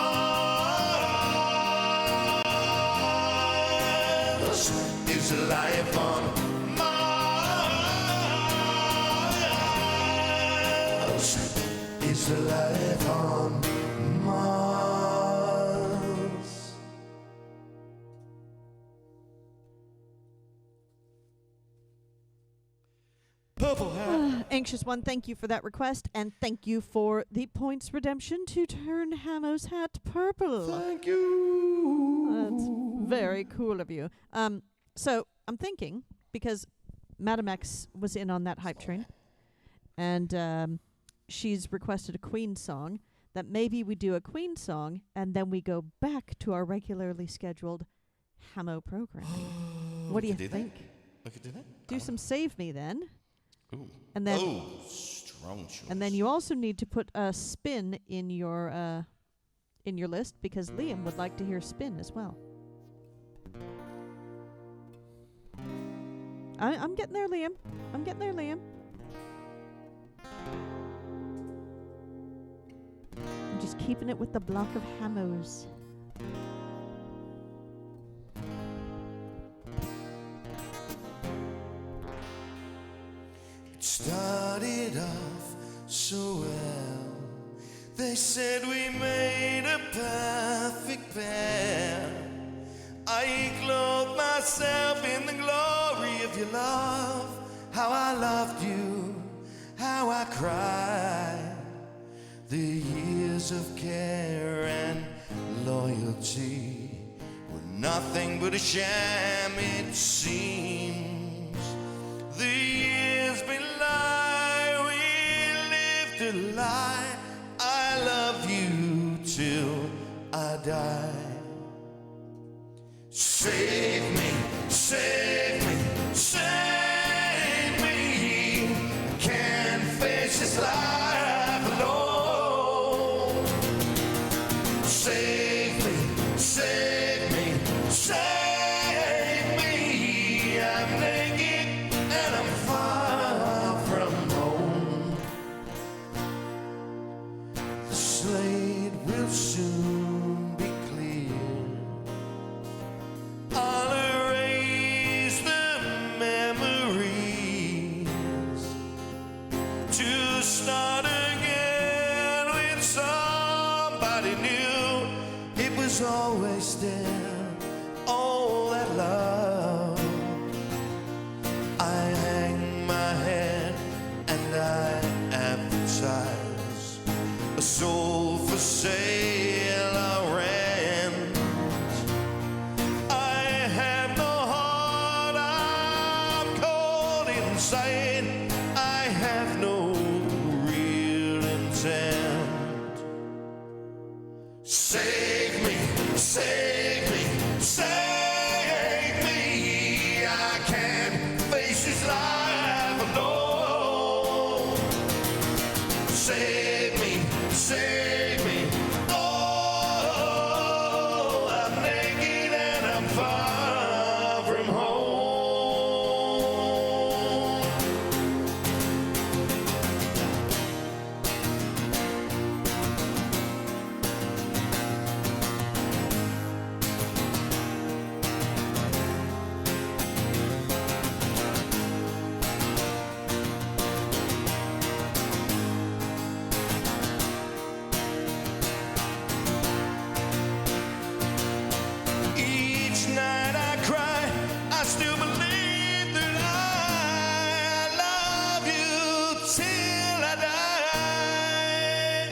It's a life on Mars. It's a life on Mars. Purple hat. Anxious One, thank you for that request, and thank you for the points redemption to turn Hammo's hat purple. Thank you. That's very cool of you. So I'm thinking, because Madam X was in on that hype train, and she's requested a Queen song, that maybe we do a Queen song, and then we go back to our regularly scheduled Hammo programming. What do you think? We could do that. Do some Save Me then. Ooh. And then Strong choice. And then you also need to put a spin in your list, because Liam would like to hear spin as well. I'm getting there, Liam. I'm getting there, Liam. I'm just keeping it with the block of Hammos. It started off so well. They said we made a perfect pair. I clothed myself in the glory of your love. How I loved you, how I cried. The years of care and loyalty were nothing but a sham, it seems. The years belie, we lived a lie. I love you till I die. Save me, save me, save me. Can't face this life alone. slate will soon be clear. I'll erase the memories to start again with somebody new. It was always there, all that love. I hang my head and I advertise a soul for sale or rent. I have no heart, I'm cold inside. I have no real intent. Save me, save me, save me. I can't face this life alone. Save me, save me. Oh, I'm naked and I'm far from home. Each night I cry, I still believe that I love you till I die.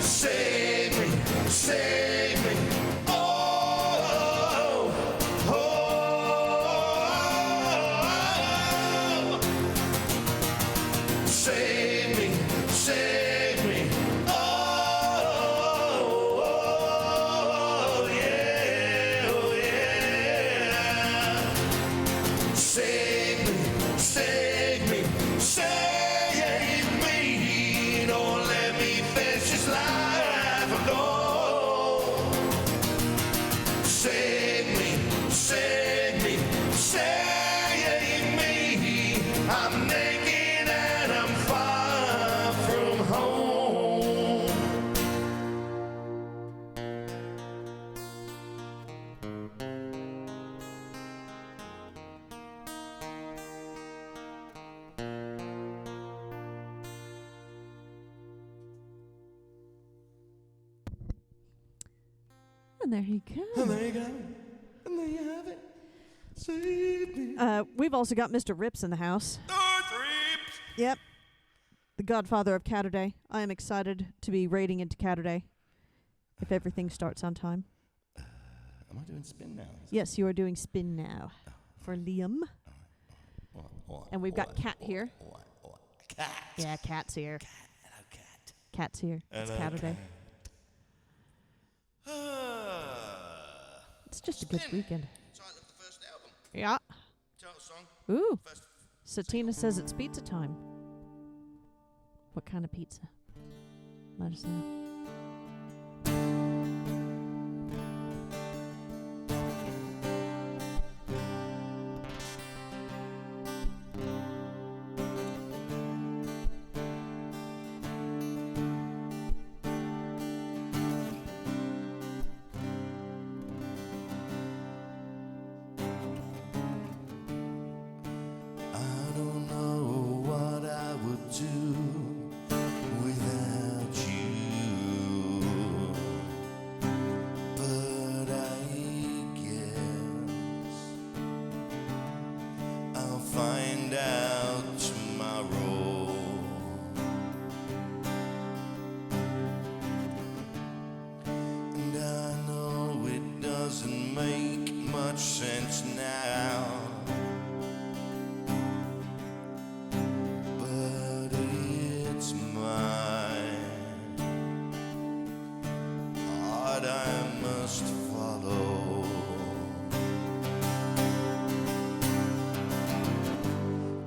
Save me, save me. Oh, oh, oh. Save me, save me. Oh, oh, yeah, oh, yeah. Save me, save me, save me. Don't let me face this life alone. Save me, save me, save me. I'm naked and I'm far from home. And there you go. And there you go. And there you have it. Save me. We've also got Mr. Rips in the house. Yep. The godfather of Catterday. I am excited to be raiding into Catterday if everything starts on time. Am I doing spin now? Yes, you are doing spin now for Liam. And we've got Cat here. Cat. Yeah, Cat's here. Hello, cat. Cat's here. It's Hello, Catterday. It's just a good weekend. Title of the first album. Yeah. Title song. Ooh. First. Satina says it's pizza time. What kind of pizza? Let us know. I don't know what I would do without you, but I guess I'll find out tomorrow. And I know it doesn't make much sense now, but it's mine. Heart I must follow.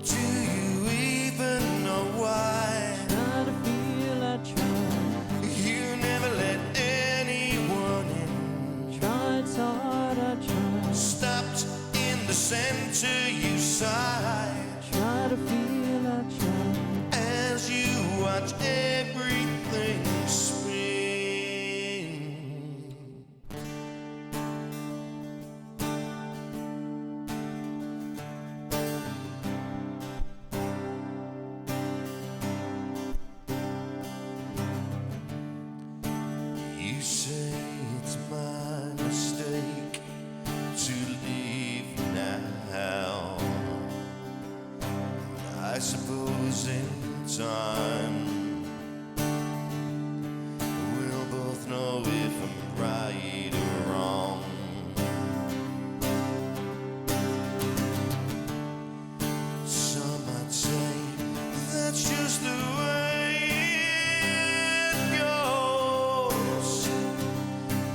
Do you even know why Try to feel I tried. you never let anyone in? Tried so hard I tried. Stopped in the center, you sighed Try to feel I tried. as you watch everything spin. say it's my mistake to leave now. I suppose in time we'll both know if I'm right or wrong. Some might say that's just the way it goes,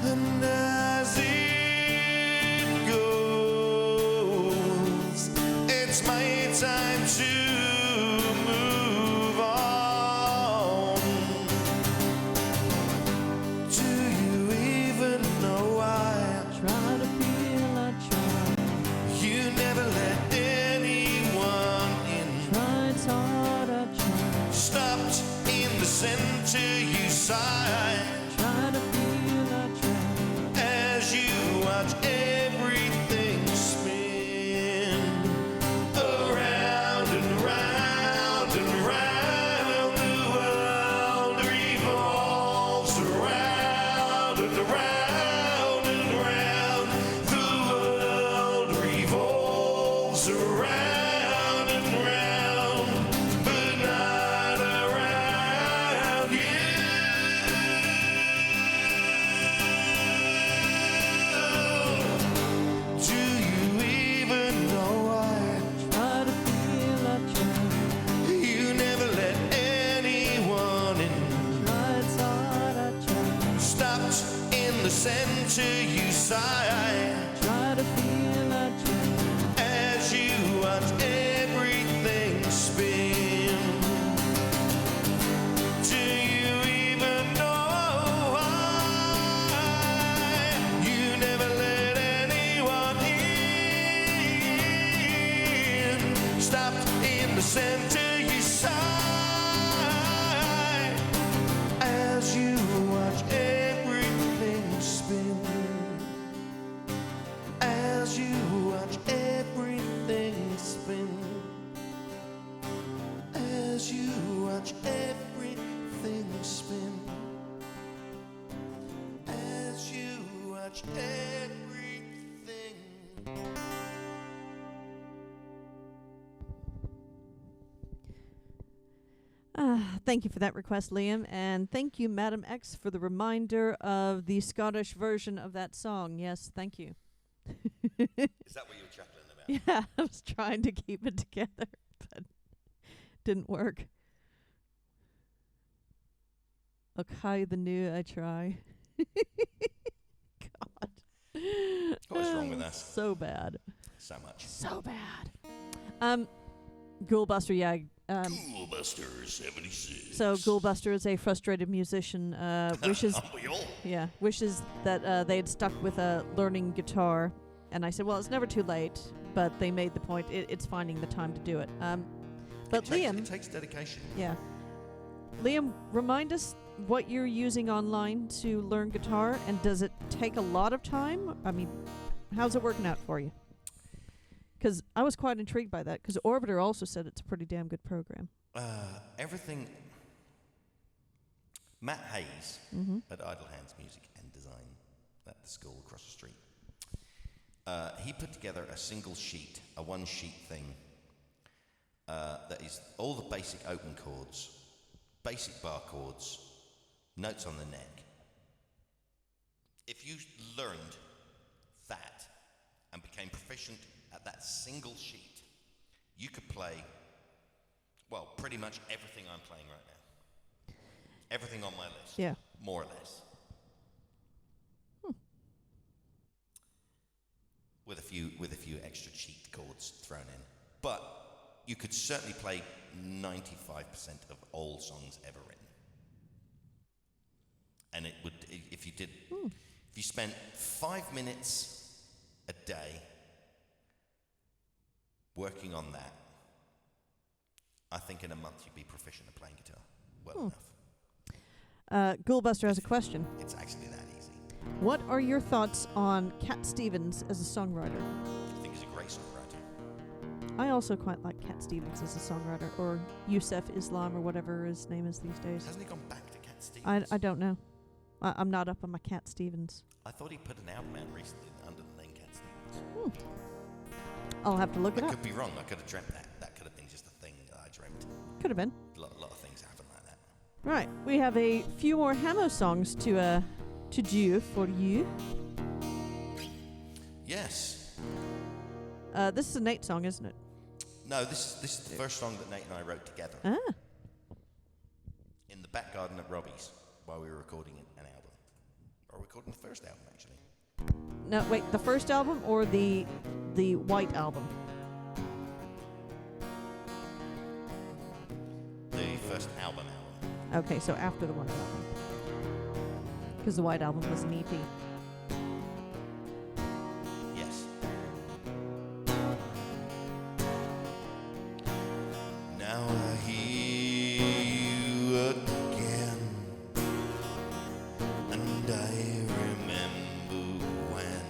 and as it goes, it's my time to move on. Do you even know why Try to feel, I try. you never let anyone in? Try, it's hard, I try. Stopped in the center, you sigh Try to feel, I try. as you watch everything spin around and round and round. The world revolves around and round and round. The world revolves around and round, but not around you. Do you even know why Try to feel, I try. you never let anyone in? Try, it's hard, I try. Stopped in the center, you sigh Try to feel, I try. as you watch everything spin. Do you even know why you never let anyone in? Stopped in the center, you sigh as you watch everything spin. As you watch everything spin. As you watch everything spin. As you watch everything. Thank you for that request, Liam, and thank you, Madam X, for the reminder of the Scottish version of that song. Yes, thank you. Is that what you were chuckling about? Yeah, I was trying to keep it together, but didn't work. Okay, the new I try. God. What's wrong with us? So bad. So much. So bad. Ghoulbuster, yeah. Coolbuster 76. So Ghoulbuster is a frustrated musician. Wishes, Aren't we all? yeah, wishes that they had stuck with learning guitar. And I said, well, it's never too late. But they made the point, it's finding the time to do it. But Liam, It takes dedication. yeah, Liam, remind us what you're using online to learn guitar, and does it take a lot of time? I mean, how's it working out for you? Because I was quite intrigued by that, because Orbiter also said it's a pretty damn good program. Everything. Matt Hayes Mm-hmm. at Idle Hands Music and Design at the school across the street. He put together a single sheet, a one-sheet thing that is all the basic open chords, basic bar chords, notes on the neck. If you learned that and became proficient at that single sheet, you could play, well, pretty much everything I'm playing right now. Everything on my list. Yeah. More or less. With a few extra cheat chords thrown in. But you could certainly play 95% of all songs ever written. And it would, if you spent 5 minutes a day working on that, I think in a month you'd be proficient at playing guitar well enough. Ghoulbuster has a question. It's actually that easy. What are your thoughts on Cat Stevens as a songwriter? I think he's a great songwriter. I also quite like Cat Stevens as a songwriter, or Yusef Islam, or whatever his name is these days. Hasn't he gone back to Cat Stevens? I don't know. I'm not up on my Cat Stevens. I thought he put an album out recently under the name Cat Stevens. I'll have to look it I up. could be wrong. I could have dreamt that. That could have been just a thing that I dreamt. Could have been. A lot of things happen like that. Right, we have a few more Hammo songs to do for you. Yes. This is a Nate song, isn't it? No, this is the first song that Nate and I wrote together Ah, in the back garden at Robbie's while we were recording an album. Or recording the first album, actually. no, wait, the first album or the White album? The first album. Okay, so after the White album. Because the White album was an EP. Yes. Now I hear you again, and I remember when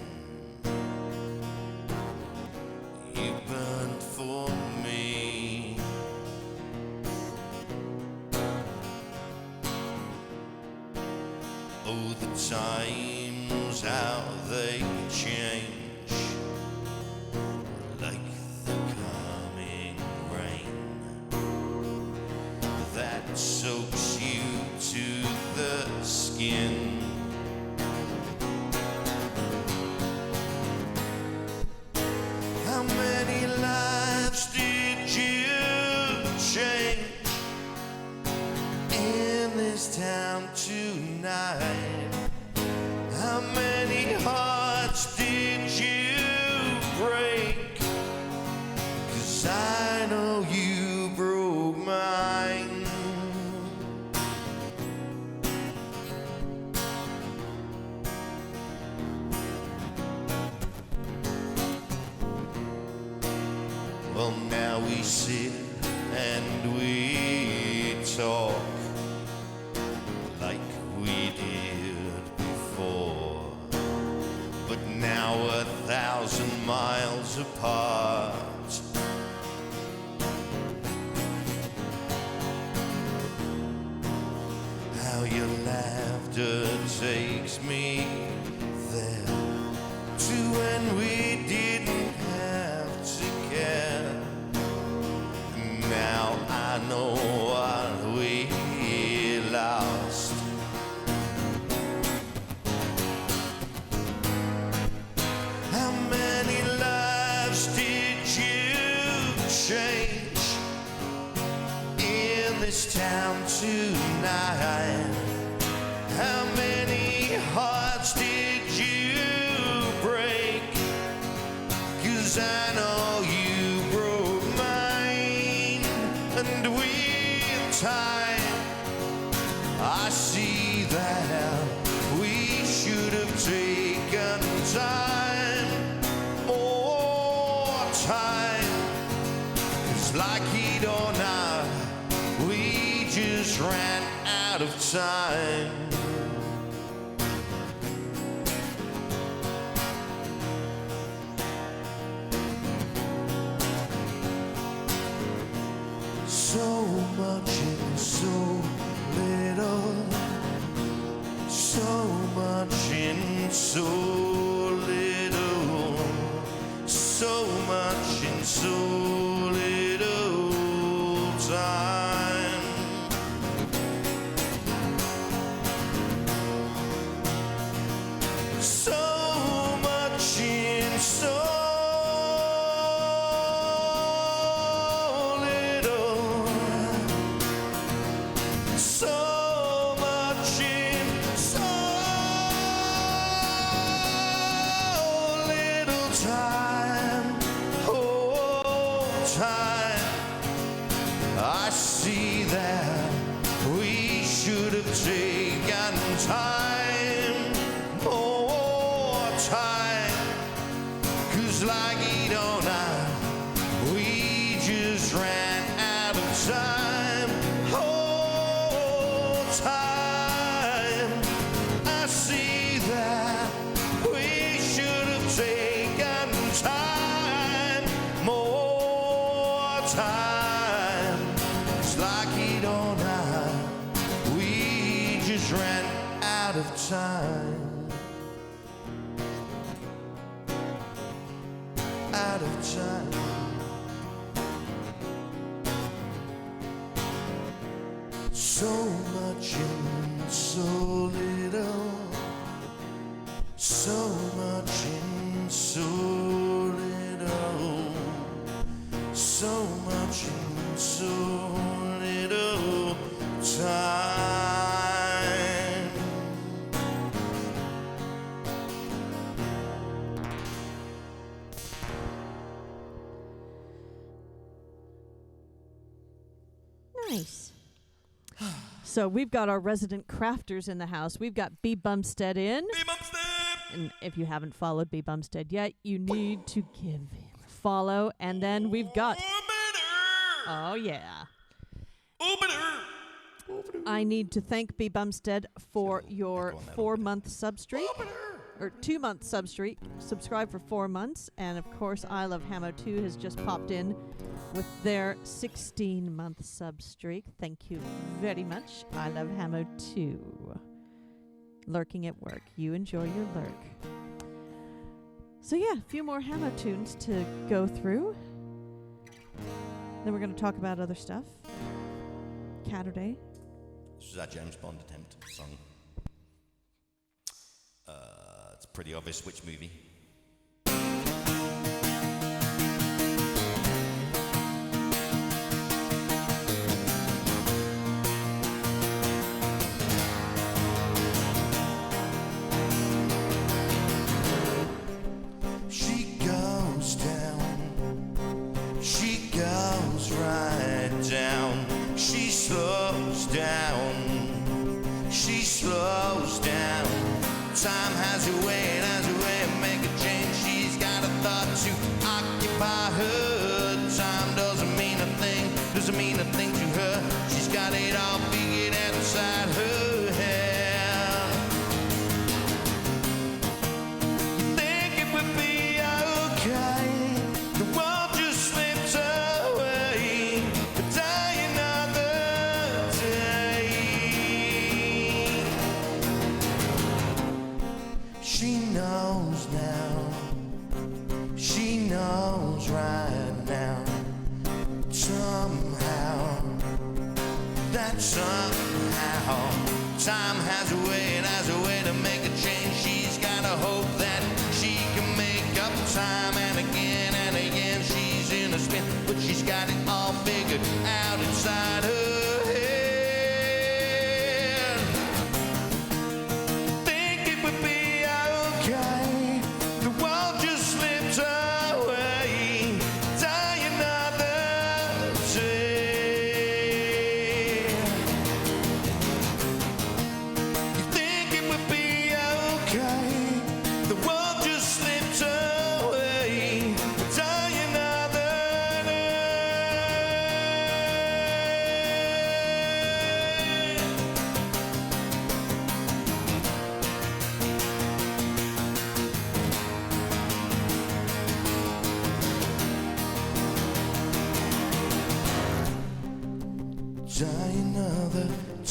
you burned for me. Oh, the times how they change, like the coming rain that soaks you to the skin. How many lives did you change in this town tonight? How many hearts did you break? 'Cause I know you broke mine. Well, now we sit and we talk like we did before, but now 1,000 miles apart. How your laughter takes me there to when we didn't have to care. Now I know what we lost. How many lives did you change in this town tonight? How many hearts did you break? 'Cause I know you broke mine. And with time I see that we should have taken time, more time. 'Cause like it or not, we just ran out of time. So much and so little, so much and so little, so much and so little time. So much and so little, so much in so little time. Oh, time. I see that we should have taken time, more time. 'Cause like it or not, we just ran out of time. Oh, time. I see that we should have taken time, more time. 'Cause like it or not, we just ran out out of time. Out of time. So much and so little. So much and so little. So much and so little time. Nice. So we've got our resident crafters in the house. We've got B. Bumstead in. Be Bumstead! And if you haven't followed B. Bumstead yet, you need to give him a follow. And then we've got... Oh, yeah. I need to thank B. Bumstead for your 4-month sub streak. Or 2-month sub streak. Subscribe for 4 months. And of course, I Love Hammo 2 has just popped in with their 16-month sub streak. Thank you very much. I Love Hammo 2. Lurking at work. You enjoy your lurk. So yeah, a few more Hammo tunes to go through. Then we're going to talk about other stuff. Catterday. This is our James Bond attempt song. It's pretty obvious which movie. She goes down. She goes right down. She slows down. She slows down. Time has a way, it has a way to make a change. She's got a thought to occupy her. Time doesn't mean a thing, doesn't mean a thing to her. She's got it all figured out inside her head. You think it would be okay? The world just slips away. But die another day. She knows now. She knows right now. Somehow. That somehow. Time has a way, it has a way to make a change. She's got a hope that she can make up time and again she's in a spin. But she's got it all figured out inside her head. Think it would be okay? The world just slips away. Die another day. You think it would be okay? The world just slips away.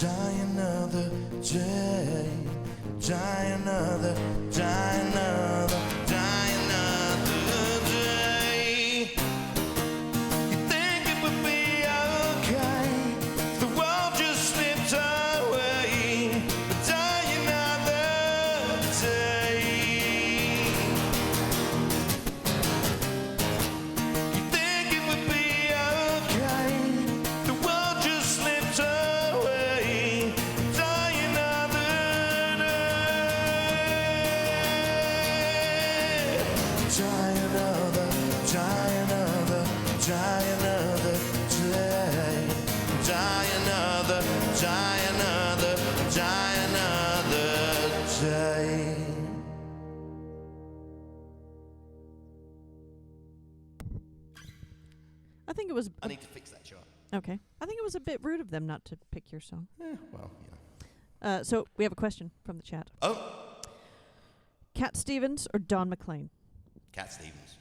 Die another day. Die another day. Die another day. You think it would be okay? The world just slipped away. Die another day. You think it would be okay? The world just slipped away. Die another day. Die another day. Die another day. I think it was... I need to fix that chart. Okay. I think it was a bit rude of them not to pick your song. Well, yeah. So we have a question from the chat. Oh, Cat Stevens or Don McLean? Cat Stevens.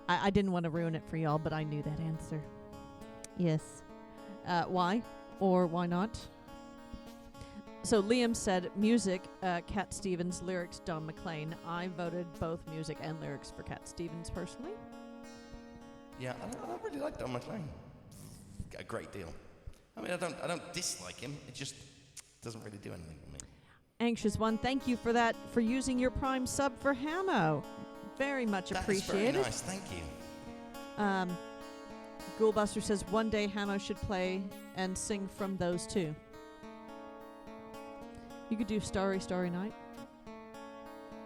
I didn't want to ruin it for y'all, but I knew that answer. Yes. Why? Or why not? So Liam said music, Cat Stevens, lyrics, Don McLean. I voted both music and lyrics for Cat Stevens personally. Yeah, I don't really like Don McLean a great deal. I mean, I don't dislike him. It just doesn't really do anything for me. Anxious One, thank you for that, for using your Prime sub for Hammo. Very much appreciated. That is very nice, thank you. Ghoulbuster says one day Hammo should play and sing from those two. You could do Starry, Starry Night.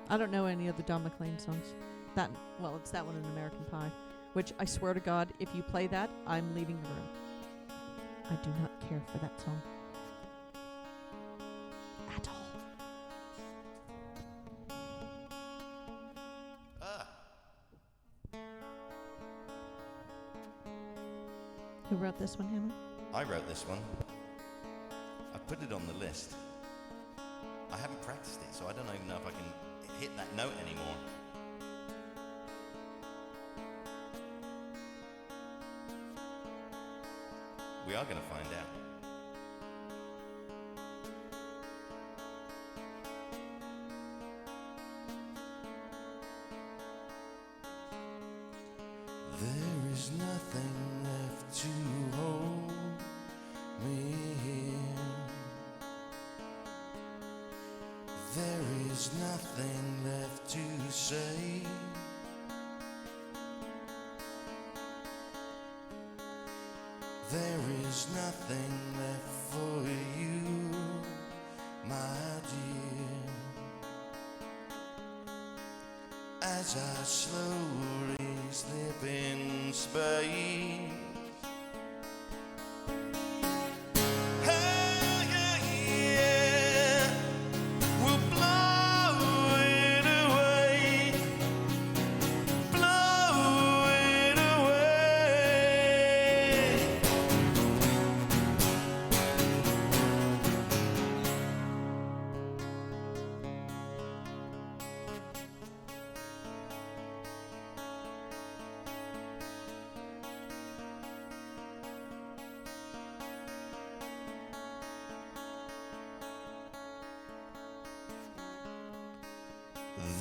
I don't know any other Don McLean songs. It's that one in American Pie, which I swear to God, if you play that, I'm leaving the room. I do not care for that song. At all. Who wrote this one, Hammer? I wrote this one. I put it on the list. I haven't practiced it, so I don't even know if I can hit that note anymore. We are going to find out. There is nothing left to hold me here. There is nothing left to say. There is nothing left for you, my dear. As I slowly slip in space. Hey, yeah, yeah. We'll blow it away. Blow it away.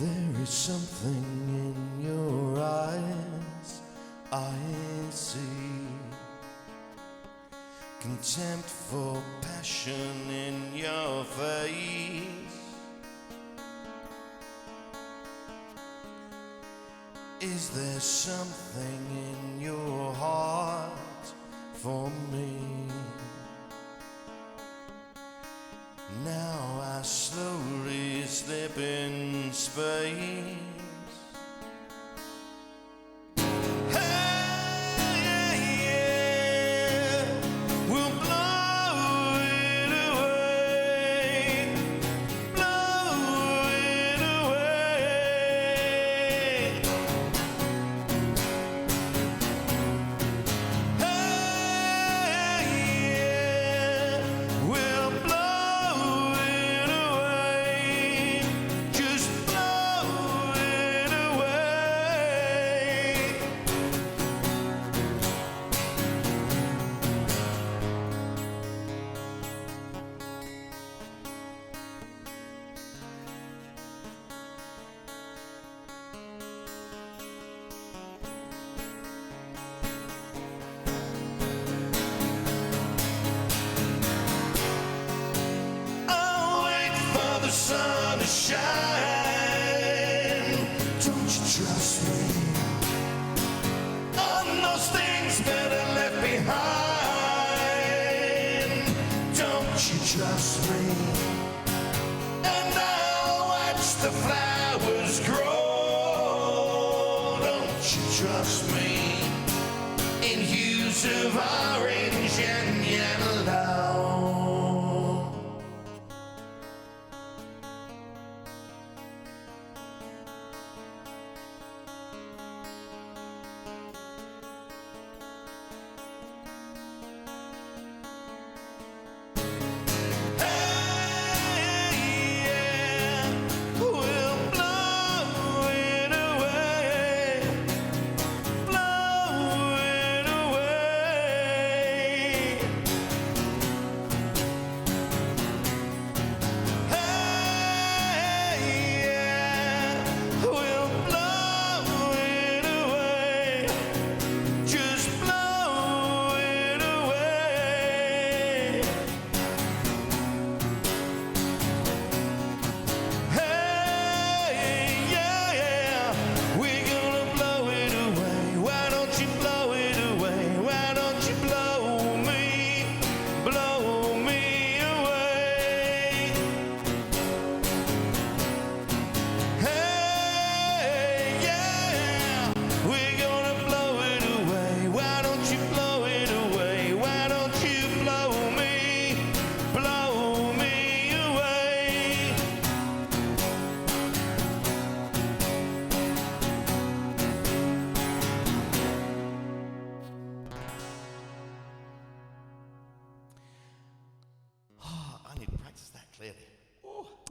There is something in your eyes I see. Contempt for passion in your face. Is there something in your heart for me? Now I slowly slip in space. Hey, yeah, we'll blow it away. Blow it away. Hey, yeah, we'll blow it away. Just blow it away. I'll wait for the sun to shine. Don't you trust me? On those things better left behind. Don't you trust me? And I'll watch the flowers grow. Don't you trust me? In hues of orange and yellow.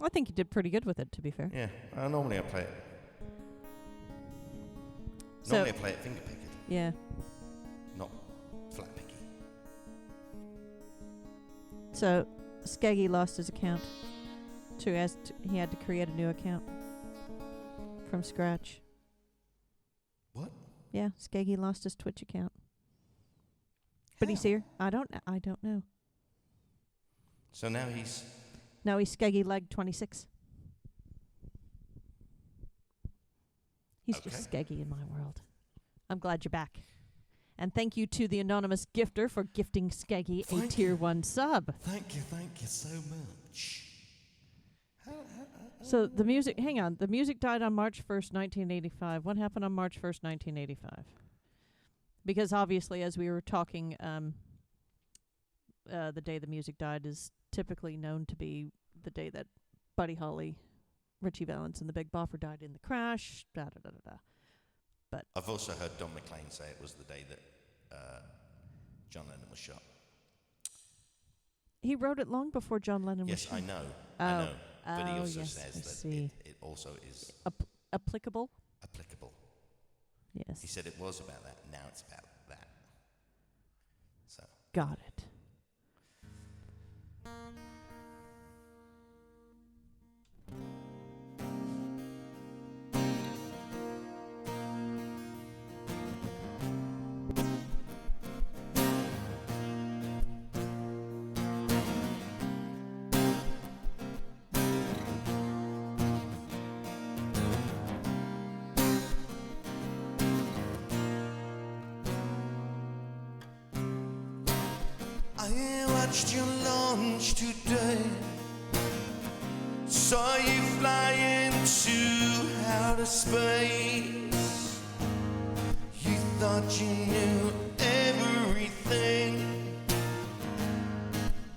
I think you did pretty good with it, to be fair. Yeah, normally I play it. So- Normally I play it finger picked, Yeah. not flat picky. So Skeggy lost his account. He had to create a new account from scratch. What? Yeah, Skeggy lost his Twitch account. But he's here. I don't know. So now he's... No, he's Skeggy Leg 26. He's just Skeggy in my world. I'm glad you're back. And thank you to the anonymous gifter for gifting Skeggy a Thank tier you. 1 sub. Thank you so much. So the music, hang on, the music died on March 1st, 1985. What happened on March 1st, 1985? Because obviously, as we were talking, the day the music died is typically known to be the day that Buddy Holly, Richie Valens, and the Big Bopper died in the crash. I've also heard Don McLean say it was the day that John Lennon was shot. He wrote it long before John Lennon was Yes, shot. I know. I know. But he Oh, also yes, says I that see. it also is Applicable? applicable. Yes. He said it was about that, now it's about that. So, Got it. I watched your launch today. Saw you fly into outer space. You thought you knew everything.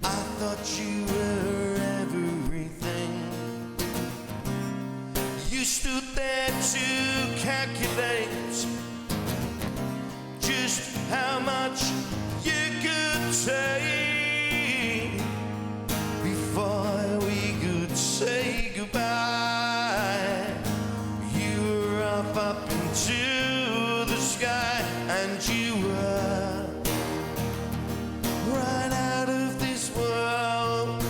I thought you were everything. You stood there to calculate just how much you could take before we could say goodbye. You were up into the sky, and you were right out of this world,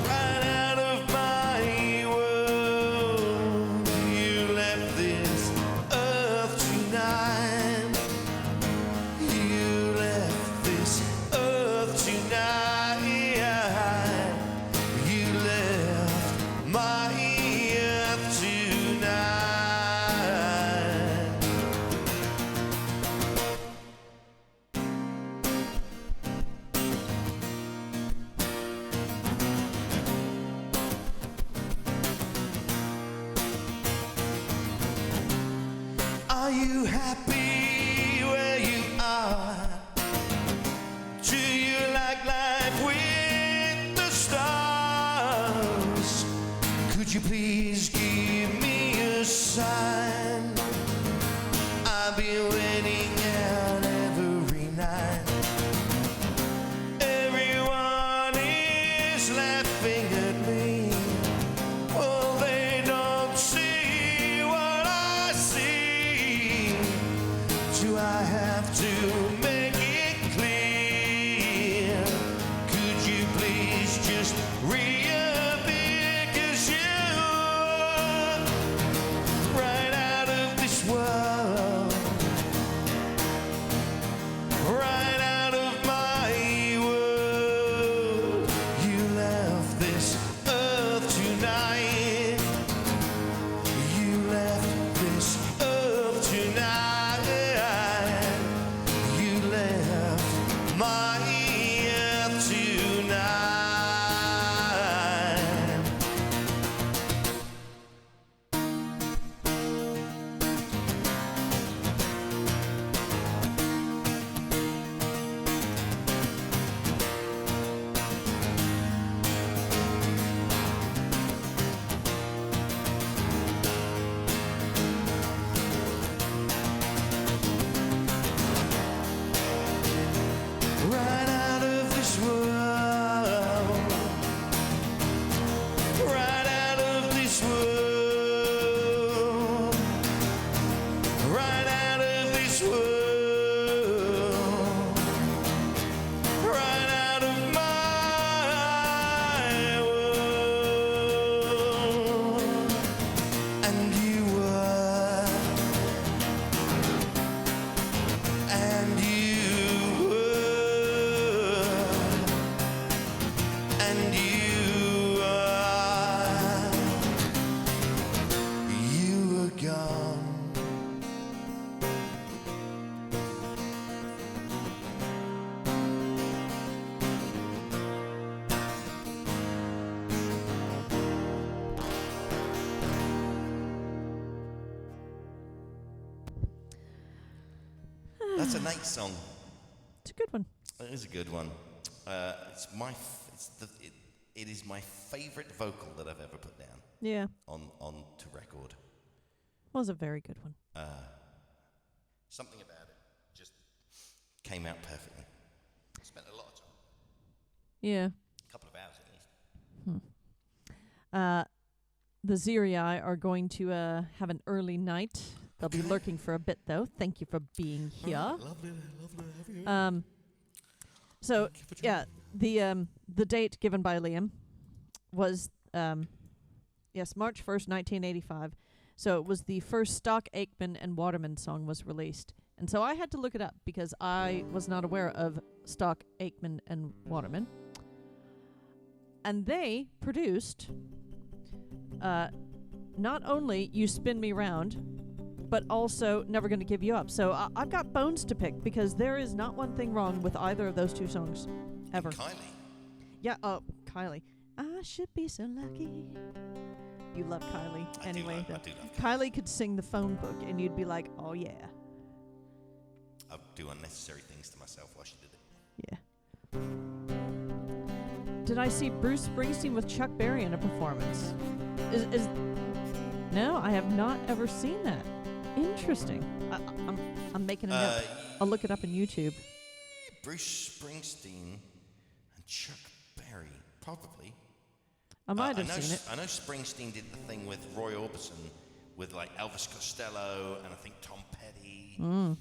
right out of my world. You left this earth tonight. You left this earth tonight. You left my earth tonight. Are you happy where you are? Do you like life with the stars? Could you please give me a sign? I'll be waiting out every night. Everyone is laughing at me. Well, they don't see what I see. Do I have to make it clear? Could you please just reappear? 'Cause you're right out of this world, right out of my world. You left this and you were gone. That's a Nate song. It's a good one. It is a good one. It is my favourite vocal that I've ever put down Yeah, on to record. was a very good one. Something about it just came out perfectly. Spent a lot of time, Yeah. a couple of hours at least. The Zerii are going to have an early night. They'll be lurking for a bit, though. Thank you for being here. Lovely to have you. So yeah, the date given by Liam was March 1st, 1985. So it was the first Stock Aitken and Waterman song was released, and so I had to look it up because I was not aware of Stock Aitken and Waterman, and they produced not only "You Spin Me Round," but also "Never Gonna Give You Up." So I've got bones to pick because there is not one thing wrong with either of those two songs, ever. Kylie. Yeah, Kylie. I should be so lucky. You love Kylie. I do love Kylie could sing the phone book and you'd be like, oh yeah. I'd do unnecessary things to myself while she did it. Yeah. Did I see Bruce Springsteen with Chuck Berry in a performance? No, I have not ever seen that. Interesting. I'm making a note. I'll look it up on YouTube. Bruce Springsteen and Chuck Berry, probably. I might have seen it. I know Springsteen did the thing with Roy Orbison, with like Elvis Costello and I think Tom Petty. And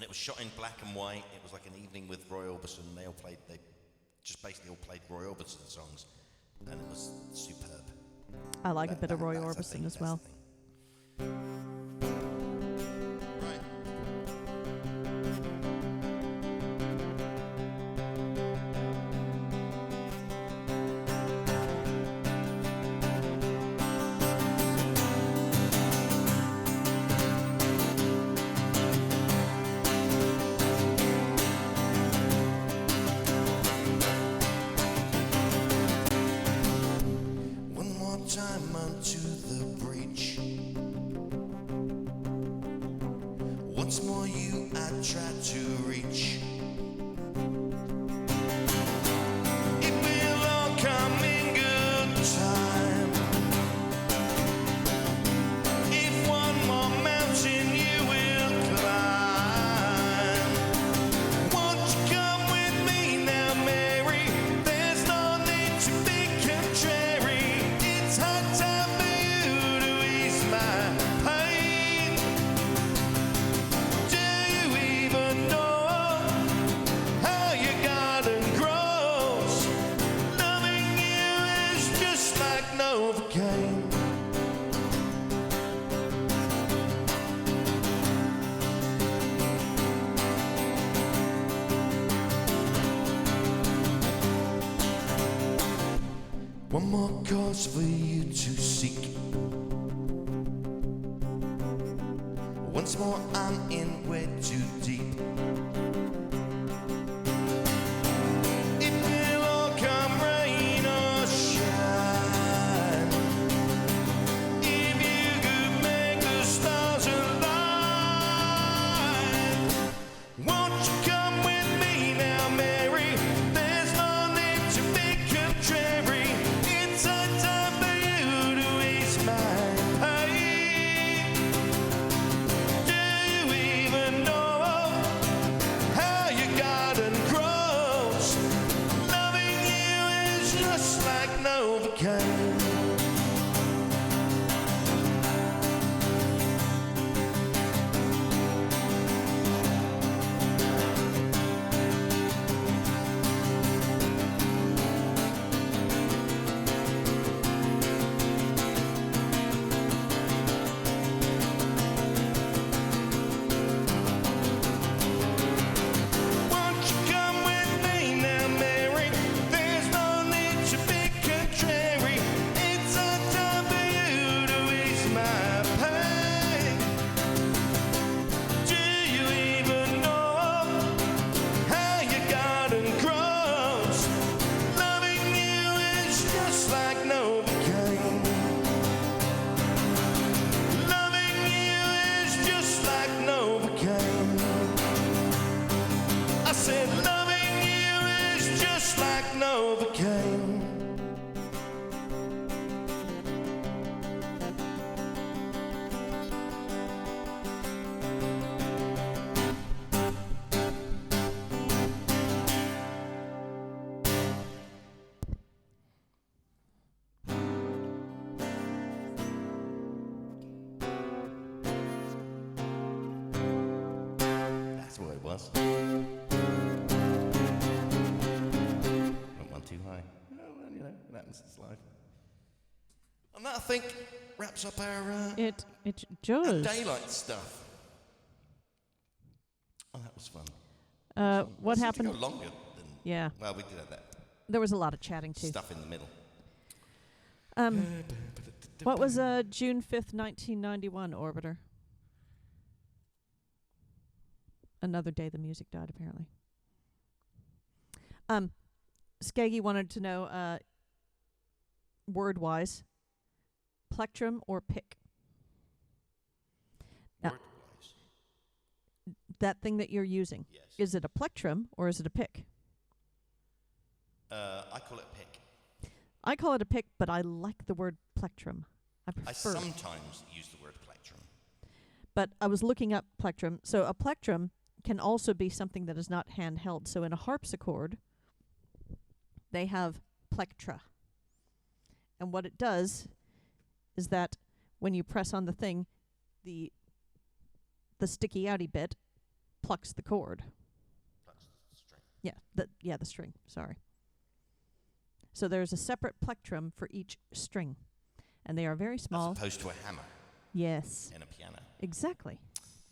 it was shot in black and white. It was like an evening with Roy Orbison. They just basically all played Roy Orbison songs, and it was superb. I like a bit of Roy Orbison as well. Right. One more time onto the bridge. Once more you I try to reach. It will all come in good time. If one more mountain you will climb. Won't you come with me now, Mary? There's no need to be contrary. It's high time for you to ease my pain. Do you even know how your garden grows? Loving you is just like Novocaine. One more cause for you to seek. Once more I'm in way too deep. It will all come rain or shine. If you could make the stars align. Won't you come with me now, Mary? There's no need to be contrary. It's a time for you to ease my pain. Do you even know how your garden grows? Loving you is just like Novocaine. Won't you come with me now, Mary? overcame. That's what it was. Went one too high. Oh, well, you know, it happens, it's life. And that, I think, wraps up our It does. Daylight stuff. Oh, that was fun. What It seemed to happened? go longer than... Yeah, Well, we did have that there was a lot of chatting too. stuff in the middle. What was June 5th, 1991, Orbiter? Another day the music died, apparently. Skaggy wanted to know, word-wise, plectrum or pick? Now- Word-wise. That thing that you're using. Yes. Is it a plectrum or is it a pick? I call it pick. I call it a pick, but I like the word plectrum. I I prefer it. sometimes use the word plectrum. But I was looking up plectrum. So a plectrum can also be something that is not handheld. So in a harpsichord, they have plectra. And what it does is that when you press on the thing, the sticky outy bit plucks the cord. That's the string. Yeah, the string. Sorry. So there's a separate plectrum for each string, and they are very small. As opposed to a hammer Yes, in a piano. exactly.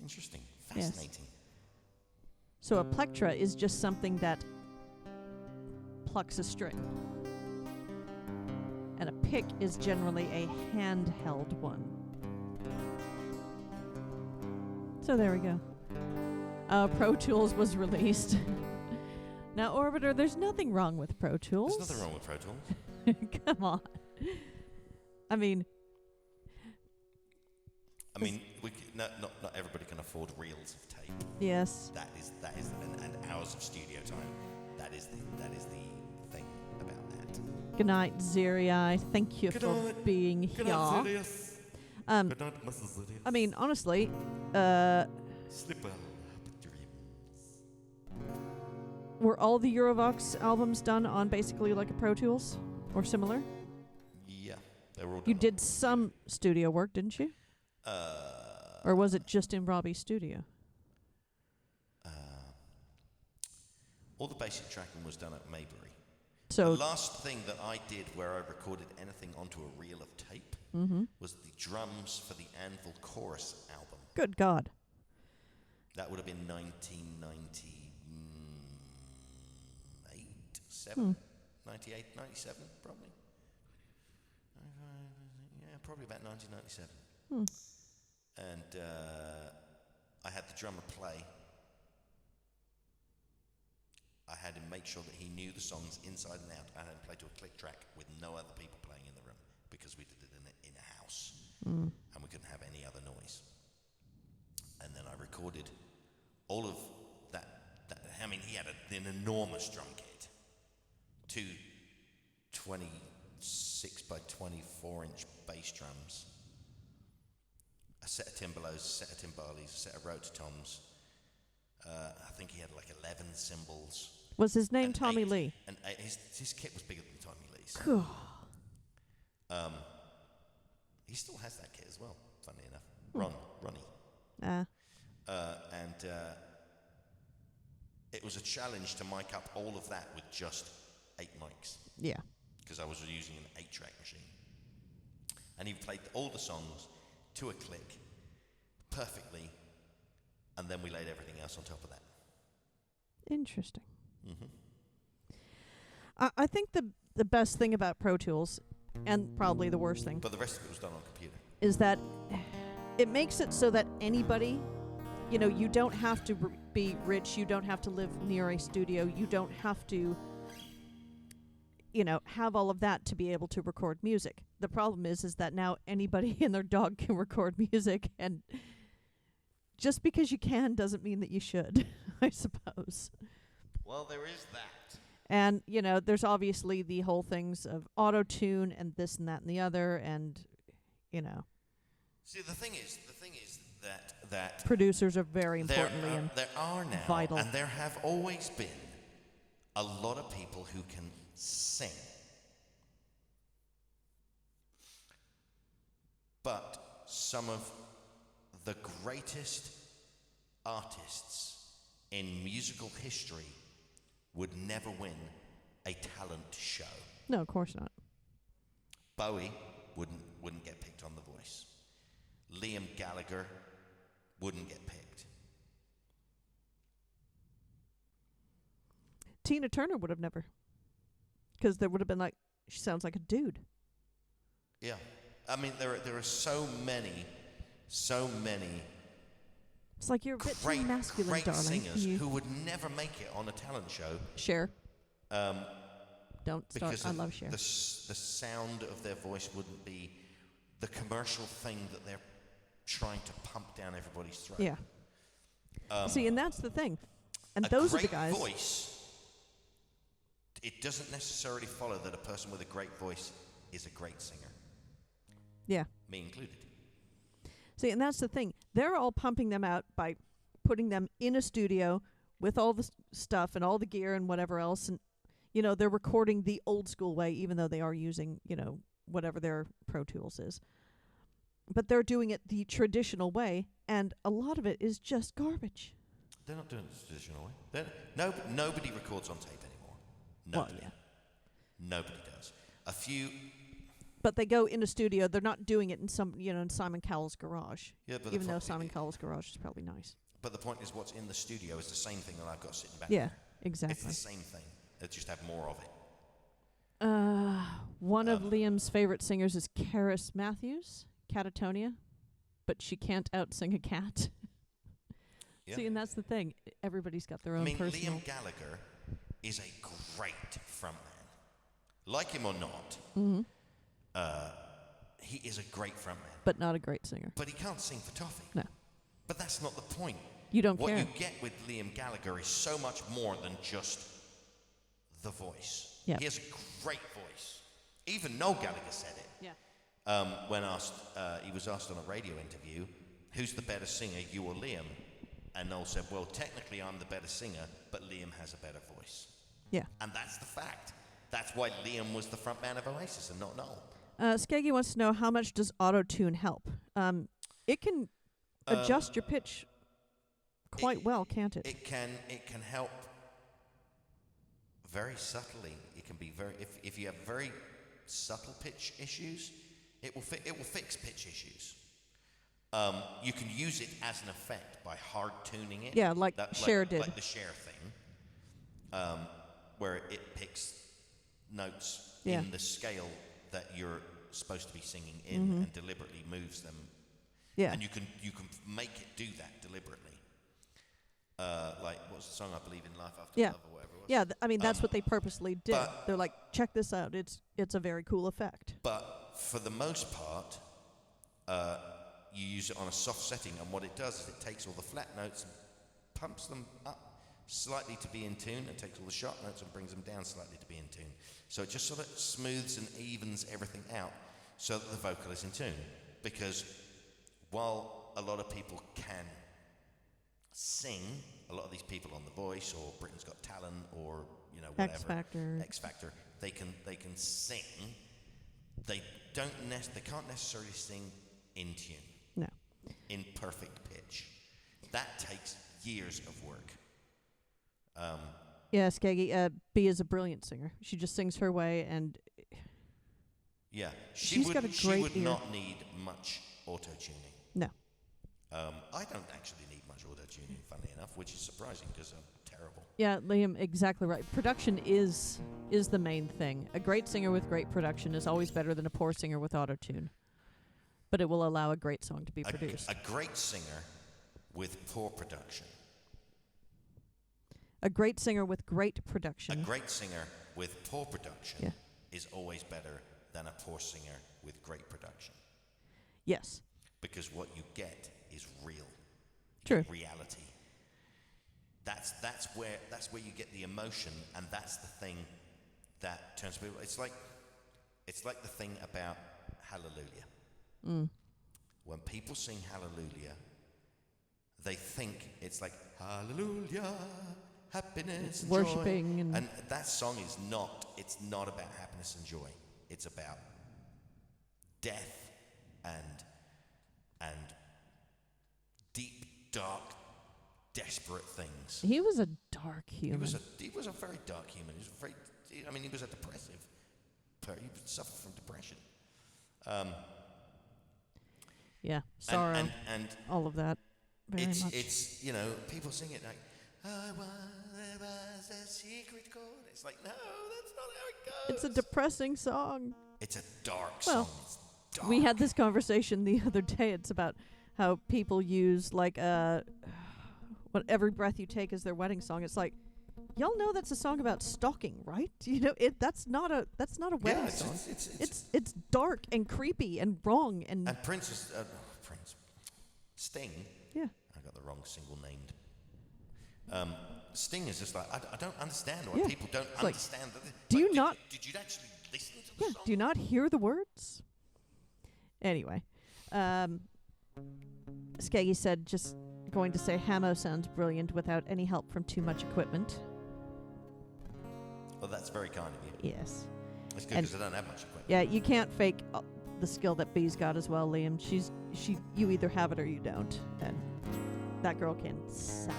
Interesting. Yes. Fascinating. So a plectra is just something that plucks a string. And a pick is generally a handheld one. So there we go. Pro Tools was released. Now, Orbiter, there's nothing wrong with Pro Tools. There's nothing wrong with Pro Tools. Come on. I mean, Not everybody can afford reels of tape. yes. That is, and hours of studio time. That is the thing about that. Good night, Zeri. Thank you Good for night. being Good here. night, Sirius. Um, Good night, Mrs. Sirius. I mean, honestly, Sleep well, happy dreams. were all the Eurovox albums done on basically like a Pro Tools or similar? Yeah, they were all done. You did some studio work, didn't you? Or was it just in Robbie's studio? All the basic tracking was done at Maybury. So, The last thing that I did where I recorded anything onto a reel of tape was the drums for the Anvil Chorus album. good God. That would have been 97, 98, 97, probably. Yeah, probably about 1997. And I had the drummer play. I had him make sure that he knew the songs inside and out. I had him play to a click track with no other people playing in the room because we did it in a house and we couldn't have any other noise. And then I recorded all of that. I mean, he had an enormous drum kit, 2 26 by 24 inch bass drums, a set of timbalos, a set of timbales, a set of rototoms. I think he had like 11 cymbals. Was his name and Tommy 8 Lee? And his kit was bigger than Tommy Lee's. Cool. He still has that kit as well, funny enough. Ronnie. And it was a challenge to mic up all of that with just 8 mics, Yeah. because I was using an 8-track machine. And he played all the songs to a click perfectly, and then we laid everything else on top of that. Interesting. I think the best thing about Pro Tools, and probably the worst thing, But the rest of it was done on computer. is that it makes it so that anybody, you don't have to be rich, you don't have to live near a studio, you don't have to, have all of that to be able to record music. The problem is that now anybody and their dog can record music, and just because you can doesn't mean that you should, I suppose. Well, there is that. And, there's obviously the whole things of auto-tune and this and that and the other, and, See, the thing is that producers are very importantly and there are now, vital. and there have always been a lot of people who can sing. But some of the greatest artists in musical history would never win a talent show. No, of course not. Bowie wouldn't get picked on The Voice. Liam Gallagher wouldn't get picked. Tina Turner would have never. Because there would have been like, she sounds like a dude. Yeah. I mean, there are so many It's like you're a bit too great masculine, darling. singers You who would never make it on a talent show. Cher. Don't start. Because I love Cher. the sound of their voice wouldn't be the commercial thing that they're trying to pump down everybody's throat. Yeah. See, and that's the thing. And A those are the great guys. voice, it doesn't necessarily follow that a person with a great voice is a great singer. Yeah. Me included. See, and that's the thing. They're all pumping them out by putting them in a studio with all the stuff and all the gear and whatever else. And, they're recording the old school way, even though they are using, whatever their Pro Tools is. But they're doing it the traditional way, and a lot of it is just garbage. They're not doing it the traditional way. Nobody records on tape anymore. Nobody. Well, yeah. Nobody does. A few. But they go in a studio. They're not doing it in in Simon Cowell's garage. Yeah, but even though Simon Cowell's garage is probably nice. But the point is, what's in the studio is the same thing that I've got sitting back Yeah, there. exactly. It's the same thing. They just have more of it. One of Liam's favorite singers is Karis Matthews, Catatonia, but she can't out-sing a cat. Yeah. See, and that's the thing. Everybody's got their own personal... Liam Gallagher is a great frontman. Like him or not, he is a great frontman. But not a great singer. But he can't sing for toffee. No. But that's not the point. You don't what care. you get with Liam Gallagher is so much more than just the voice. Yep. He has a great voice. Even Noel Gallagher said it. Yeah. When he was asked on a radio interview, who's the better singer, you or Liam? And Noel said, well, technically I'm the better singer, but Liam has a better voice. Yeah. And that's the fact. That's why Liam was the front man of Oasis and not Noel. Skeggy wants to know, how much does auto-tune help? It can adjust your pitch quite well, can't it? It can help very subtly. It can be very, if you have very subtle pitch issues, it will fix pitch issues. You can use it as an effect by hard tuning it. Yeah, like Cher did. Like the Cher thing, where it picks notes in the scale that you're supposed to be singing in and deliberately moves them. Yeah. And you can make it do that deliberately. Like, what's the song, I believe in Life After Love or whatever it was? Yeah, that's what they purposely did. They're like, check this out. It's a very cool effect. But for the most part, you use it on a soft setting, and what it does is it takes all the flat notes and pumps them up slightly to be in tune, and takes all the sharp notes and brings them down slightly to be in tune. So it just sort of smooths and evens everything out so that the vocal is in tune. Because while a lot of people can sing, a lot of these people on The Voice or Britain's Got Talent or whatever, X Factor, they can sing. They can't necessarily sing in tune. No. In perfect pitch. That takes years of work. Yeah, Skeggy, Bea is a brilliant singer. She just sings her way, and Yeah, She's got a she great would ear. not need much auto-tuning. no. I don't actually need much auto-tuning, funnily enough, which is surprising because I'm terrible. Yeah, Liam, exactly right. Production is the main thing. A great singer with great production is always better than a poor singer with auto-tune. But it will allow a great song to be produced. A great singer with poor production. A great singer with great production. A great singer with poor production Yeah. is always better than a poor singer with great production. Yes. Because what you get is real. True. Reality. that's where you get the emotion, and that's the thing that turns people. It's like the thing about Hallelujah. When people sing Hallelujah, they think it's like Hallelujah, happiness, and Worshipping joy. and- And that song is not. It's not about happiness and joy. It's about death and deep, dark, desperate things. He was a dark human. He was a very dark human. He was a depressive. He suffered from depression. Yeah, sorrow, And all of that. Very much. it's people sing it like, I wonder was a secret chord. It's like, no, that's not how it goes. It's a depressing song. It's a dark Well, song. It's dark. We had this conversation the other day. It's about how people use like what Every Breath You Take is their wedding song. It's like, y'all know that's a song about stalking, right? That's not a wedding song. It's dark and creepy and wrong and Prince is Sting. yeah. I got the wrong single named. Sting is just like, I don't understand why Yeah. people don't It's like, understand. Did you actually listen to the Yeah, song? do you not hear the words? Anyway, Skeggy said, just going to say Hammo sounds brilliant without any help from too much equipment. Well, that's very kind of you. Yes. It's good And- because I don't have much equipment. Yeah, you can't fake the skill that Bee's got as well, Liam. You either have it or you don't, and that girl can sing.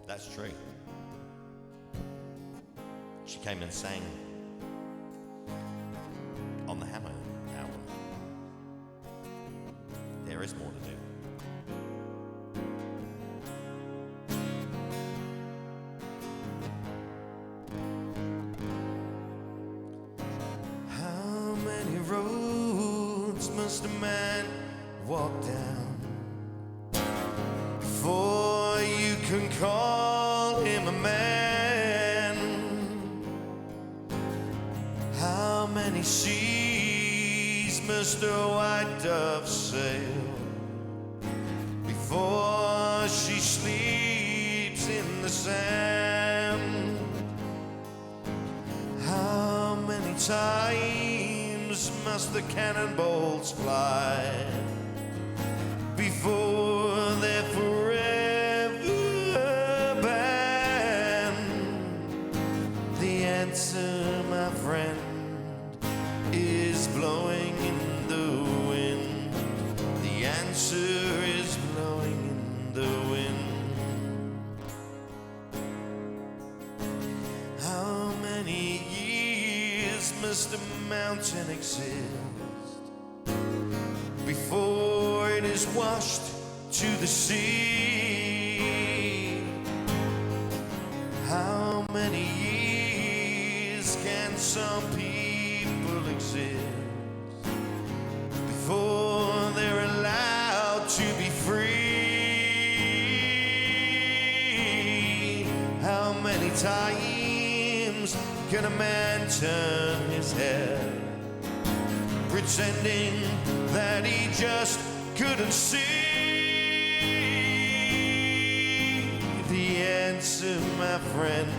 That's true. She came and sang on the Hammo album. There is more to do. How many roads must a man walk down before you can call him a man? How many seas must a white dove sail before she sleeps in the sand? How many times must the cannonballs fly before they're forever banned? The answer, my friend, is blowing in the wind. The answer is blowing in the wind. How many years must a mountain exist before it is washed to the sea? How many years can some people exist before they're allowed to be free? How many times can a man turn his head, pretending that he just couldn't see? The answer, my friend,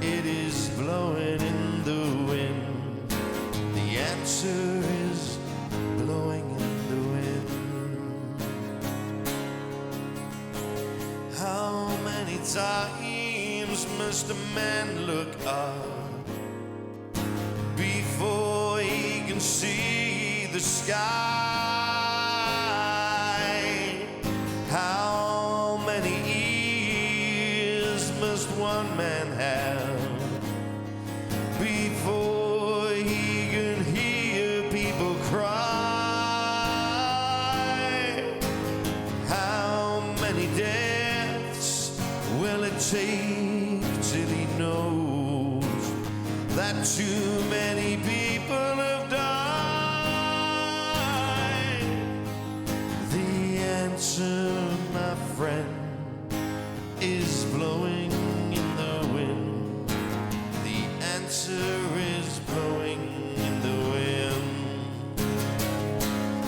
it is blowing in the wind. The answer is blowing in the wind. How many times must a man look up before he can see the sky? How many ears must one man have before he can hear people cry? How many deaths will it take till he knows that too many people have died? The answer, my friend, is blowing in the wind. The answer is blowing in the wind.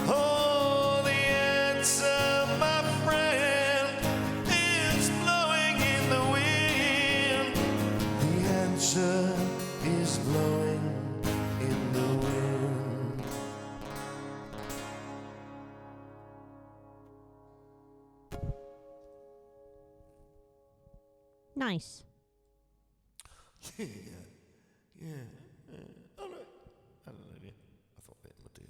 Oh, the answer, my friend, is blowing in Nice. Yeah. Oh, no. I don't know. I thought Ben would do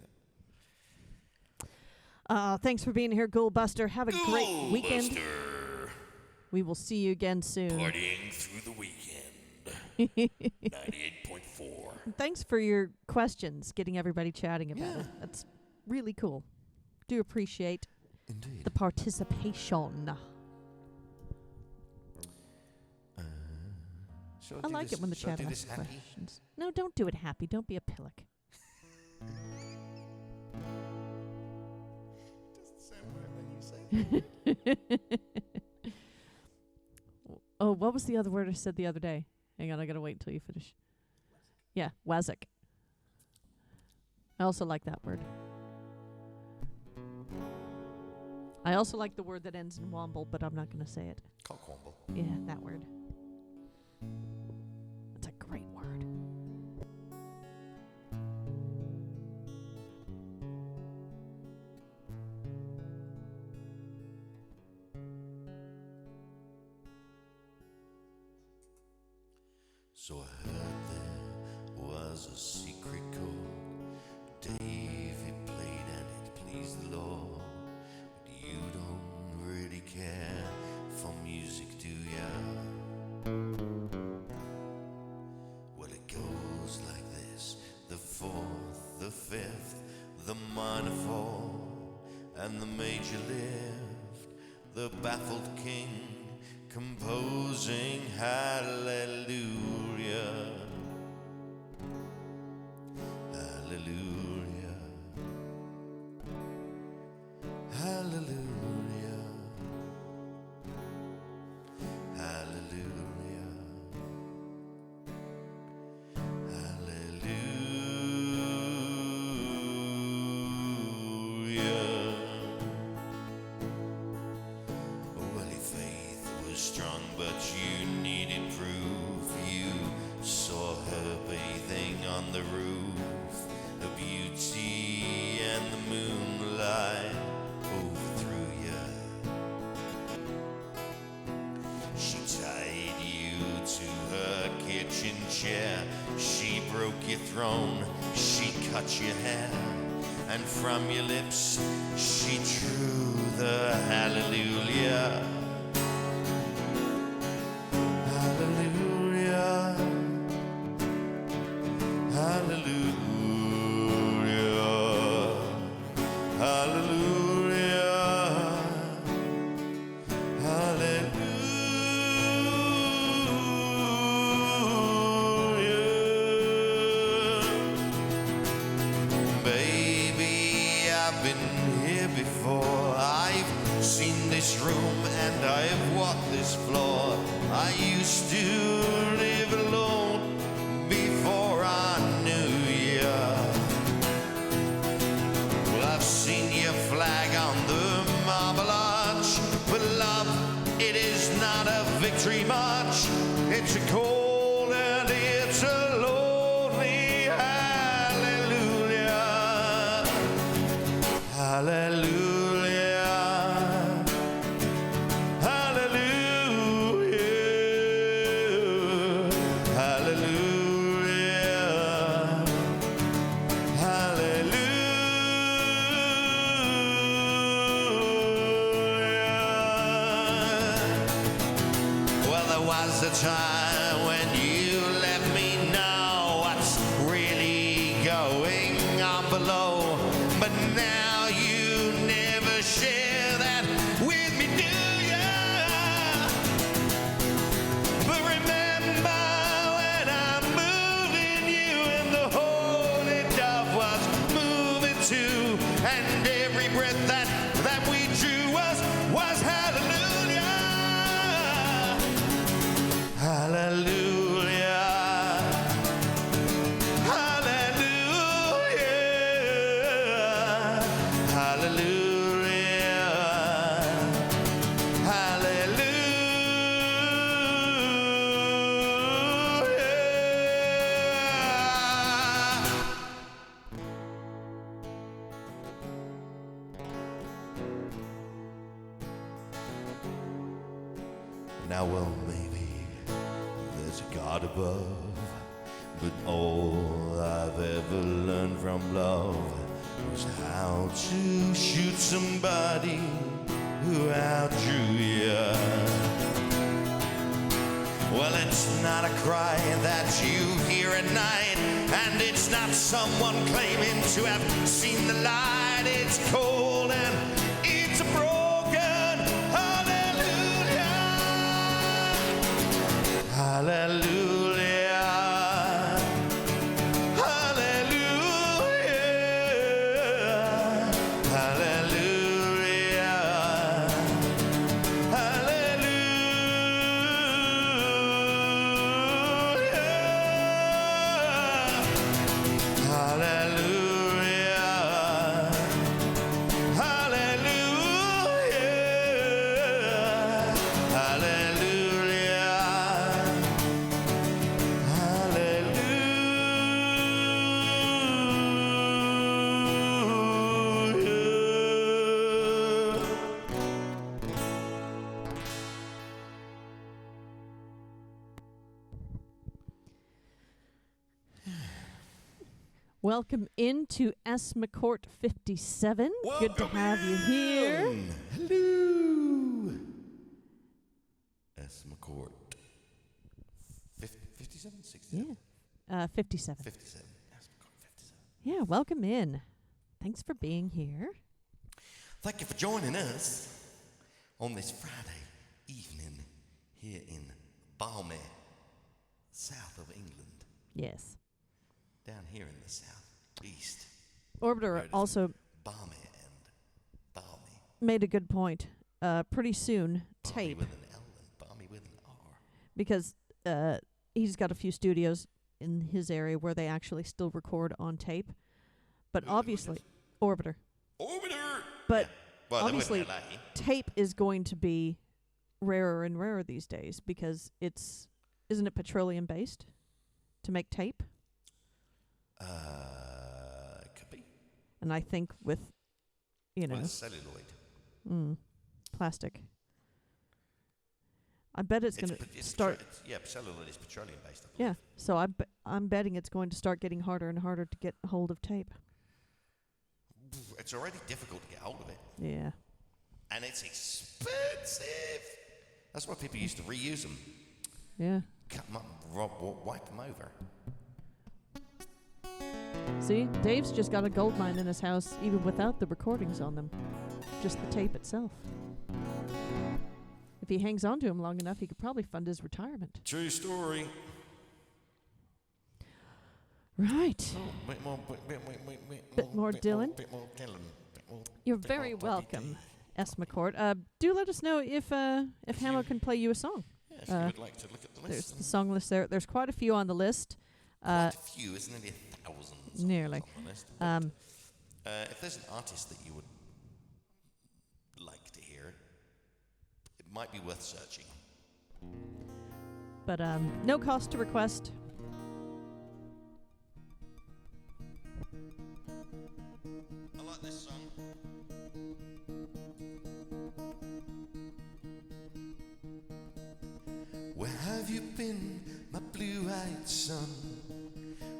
that. Thanks for being here, Ghoulbuster. Have a great weekend. Buster, We will see you again soon. partying through the weekend. 98.4. Thanks for your questions, getting everybody chatting about it. That's really cool. Do appreciate Indeed. the participation. Shall I do like this- it when the shall I chat do asks this happy? questions. No, don't do it happy. Don't be a pillock. Doesn't sound right when you say Oh, what was the other word I said the other day? Hang on, I gotta wait until you finish. Yeah, wazik. I also like that word. I also like the word that ends in womble, but I'm not gonna say it. Cockwomble. Yeah, that word. That's a great word. So I heard there was a secret chord David played and it pleased the Lord. But you don't really care for music, do ya? Well, it goes like this: the fourth, the fifth, the minor fall, and the major lift. The baffled king composing hallelujah, hallelujah, hallelujah, hallelujah, hallelujah. Well, your faith was strong, but you needed proof. You saw her bathing on the roof. The beauty and the moonlight overthrew you. She tied you to her kitchen chair. She broke your throne. She cut your hair. And from your lips she drew the hallelujah. Hallelujah. Hallelujah. Hallelujah. Hallelujah. Baby, I've been here before. I've seen this room and I've walked this floor. I used to live alone before I knew ya. Well, I've seen your flag on the Marble Arch, but love, it is not a victory march. It's a cold and it's a lonely hallelujah. Hallelujah. Hallelujah. Hallelujah. Hallelujah. Well, there was a time when you let me know what's really going on below, but now you never share that with me, do ya? But remember when I'm moving you and the holy dove was moving too, and every breath that we drew was hallelujah. Hallelujah. Hallelujah. Hallelujah. Hallelujah. Now, well, maybe God above. But all I've ever learned from love was how to shoot somebody who outdrew you. Well, it's not a cry that you hear at night, and it's not someone claiming to have seen the light. It's cold and it's a broken hallelujah. Hallelujah. Welcome into S. McCourt 57. Good to have you here. Hello. S. McCourt. 57? 67? Yeah. 57. 57. S. McCourt 57. Yeah, welcome in. Thanks for being here. Thank you for joining us on this Friday evening here in balmy south of England. Yes. Down here in the southeast. Orbiter also balmy and balmy. made a good point. Pretty soon, Balmy tape, with an L and balmy with an R. because he's got a few studios in his area where they actually still record on tape. But obviously, Orbiter. Orbiter! But Yeah. Well, they obviously, wouldn't LA. tape is going to be rarer and rarer these days because isn't it petroleum based to make tape? Could be. And I think with, Well, it's celluloid. plastic. I bet it's going to start. Celluloid is petroleum based. Yeah, so I'm betting it's going to start getting harder and harder to get hold of tape. It's already difficult to get hold of it. Yeah. And it's expensive. That's why people used to reuse them. Yeah. Cut them up and wipe them over. See, Dave's just got a gold mine in his house, even without the recordings on them. Just the tape itself. If he hangs on to him long enough, he could probably fund his retirement. True story. Right. Bit more Dylan? Bit more Dylan. You're very welcome, S. McCourt. Do let us know if Hammo can play you a song. Yeah, if you would like to look at the There's list. the song list there. There's quite a few on the list. Quite a few, isn't it? Thousands. Nearly. On the list. If there's an artist that you would like to hear, it might be worth searching. But no cost to request. I like this song. Where have you been, my blue-eyed son?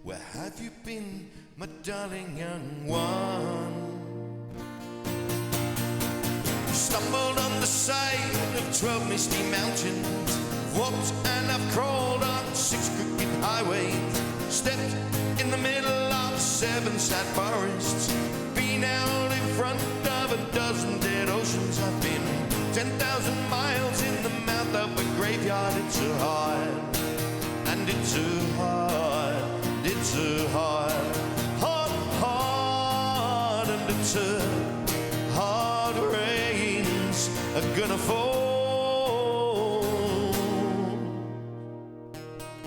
Where have you been, my darling young one? Stumbled on the side of 12 misty mountains, walked and I've crawled on 6 crooked highways, stepped in the middle of 7 sad forests, been out in front of a dozen dead oceans. I've been 10,000 miles in the mouth of a graveyard. It's a hard, and it's a hard, it's a hard, hard, and it's a hard rains are gonna fall.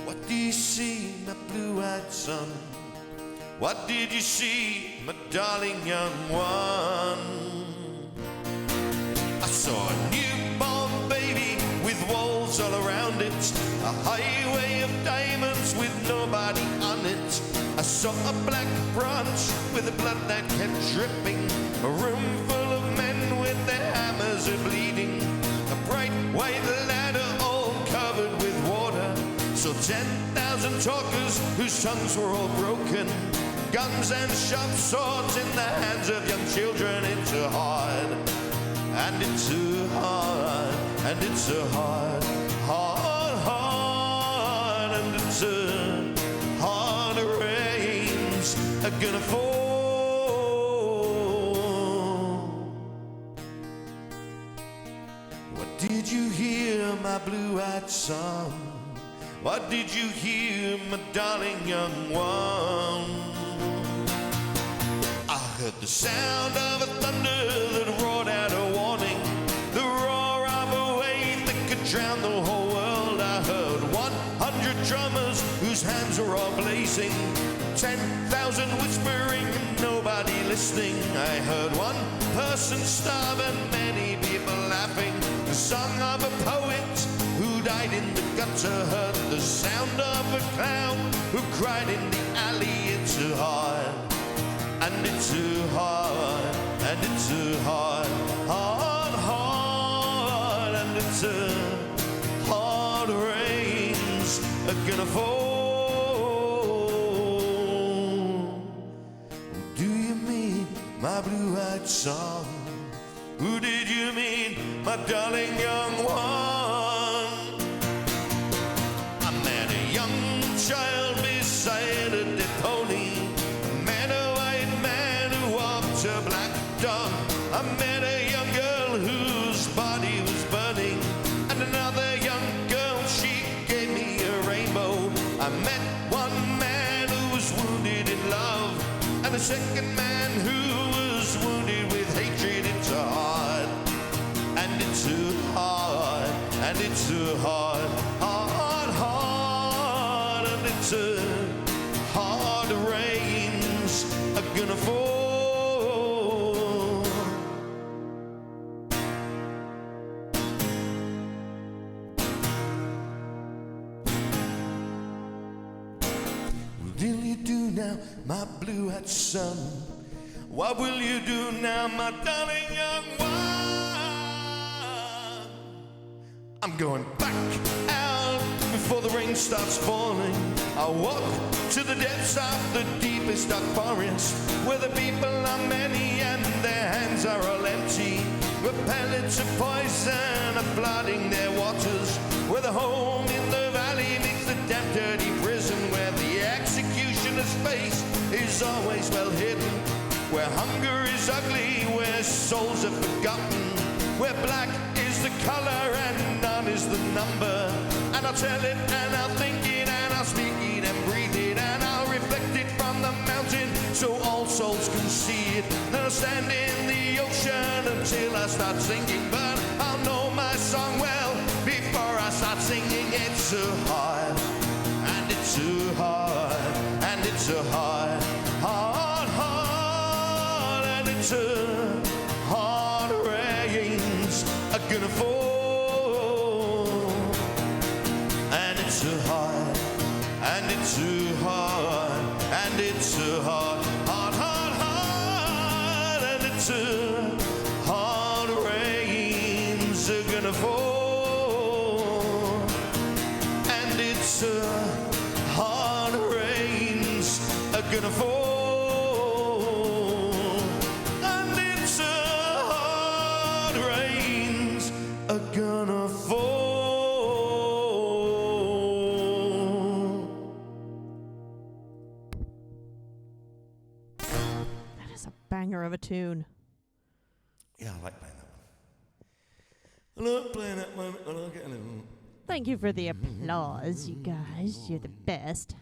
What do you see, my blue-eyed son? What did you see, my darling young one? I saw a newborn baby with walls all around it, a highway of diamonds with nobody on it. I saw a black branch with the blood that kept dripping, a room full of men with their hammers are bleeding, a bright white ladder all covered with water, so 10,000 talkers whose tongues were all broken. Guns and sharp swords in the hands of young children. It's a hard, and it's a hard, and it's a hard, and it's a hard rains are gonna fall. What did you hear, my blue-eyed son? What did you hear, my darling young one? I heard the sound of a thunder that roared out a warning, the roar of a wave that could drown the whole world. I heard 100 drummers whose hands were all blazing, 10,000 whispering and nobody listening. I heard one person starve and many people laughing, the song of a poet who died in the gutter. Heard the sound of a clown who cried in the alley. It's too hard, and it's too hard, and it's too hard, and it's too hard. Rains are gonna fall. Who do you mean, my blue-eyed son? Who did you mean, my darling young one? I met a young child beside a dead pony. I met a white man who walked a black dog. I met a young girl whose body was burning, and another young girl, she gave me a rainbow. I met one man who was wounded in love, and a second man who was wounded with hatred. It's hard, and it's too hard, and it's too hard, and it's too hard. Rains are gonna fall. What will you do now, my blue-eyed son? What will you do now, my darling young one? I'm going back out before the rain starts falling. I'll walk to the depths of the deepest dark forest, where the people are many and their hands are all empty, where pellets of poison are flooding their waters, where the home in the valley meets the damp dirty prison, where the executioner's face is always well hidden, where hunger is ugly, where souls are forgotten, where black is the color and none is the number. And I'll tell it and I'll think it and I'll speak it and breathe it, and I'll reflect it from the mountain so all souls can see it. Then I'll stand in the ocean until I start singing, but I'll know my song well before I start singing. It's so hard, and it's too hard, and it's so hard, and it's too hard. Rains are gonna fall, and it's too hard, and it's too hard, and it's too hard, and it's too hard. Rains are gonna fall, and it's too hard. Rains are gonna fall. Gonna fall. That is a banger of a tune. Yeah, I like playing that one. I love playing that one. I like it. Thank you for the applause, you guys. You're the best.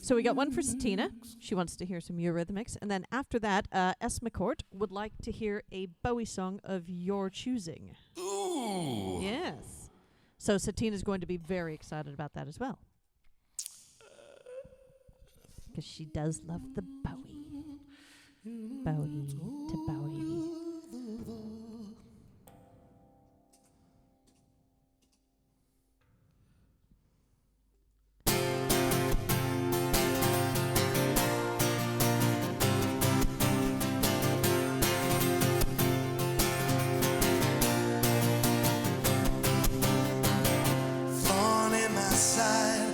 So we got one for Satina. She wants to hear some Eurythmics. And then after that, S. McCourt would like to hear a Bowie song of your choosing. Ooh. Yes. So Satina's going to be very excited about that as well. Because she does love the Bowie. Bowie to Bowie. Thorn in my side,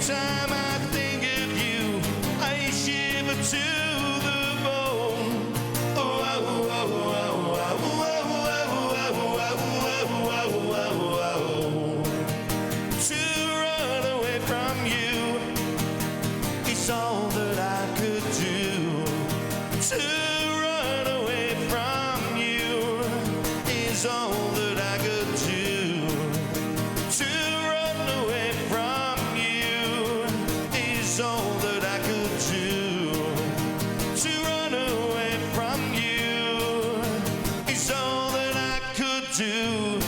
time I think of you, I shiver to the bone. Oh, oh, oh, oh, oh, oh, oh, oh, oh. To run away from you is all that I could do. To run away from you is all that I could do. To run away from you is all that I could do. To run away from you is all that I could do.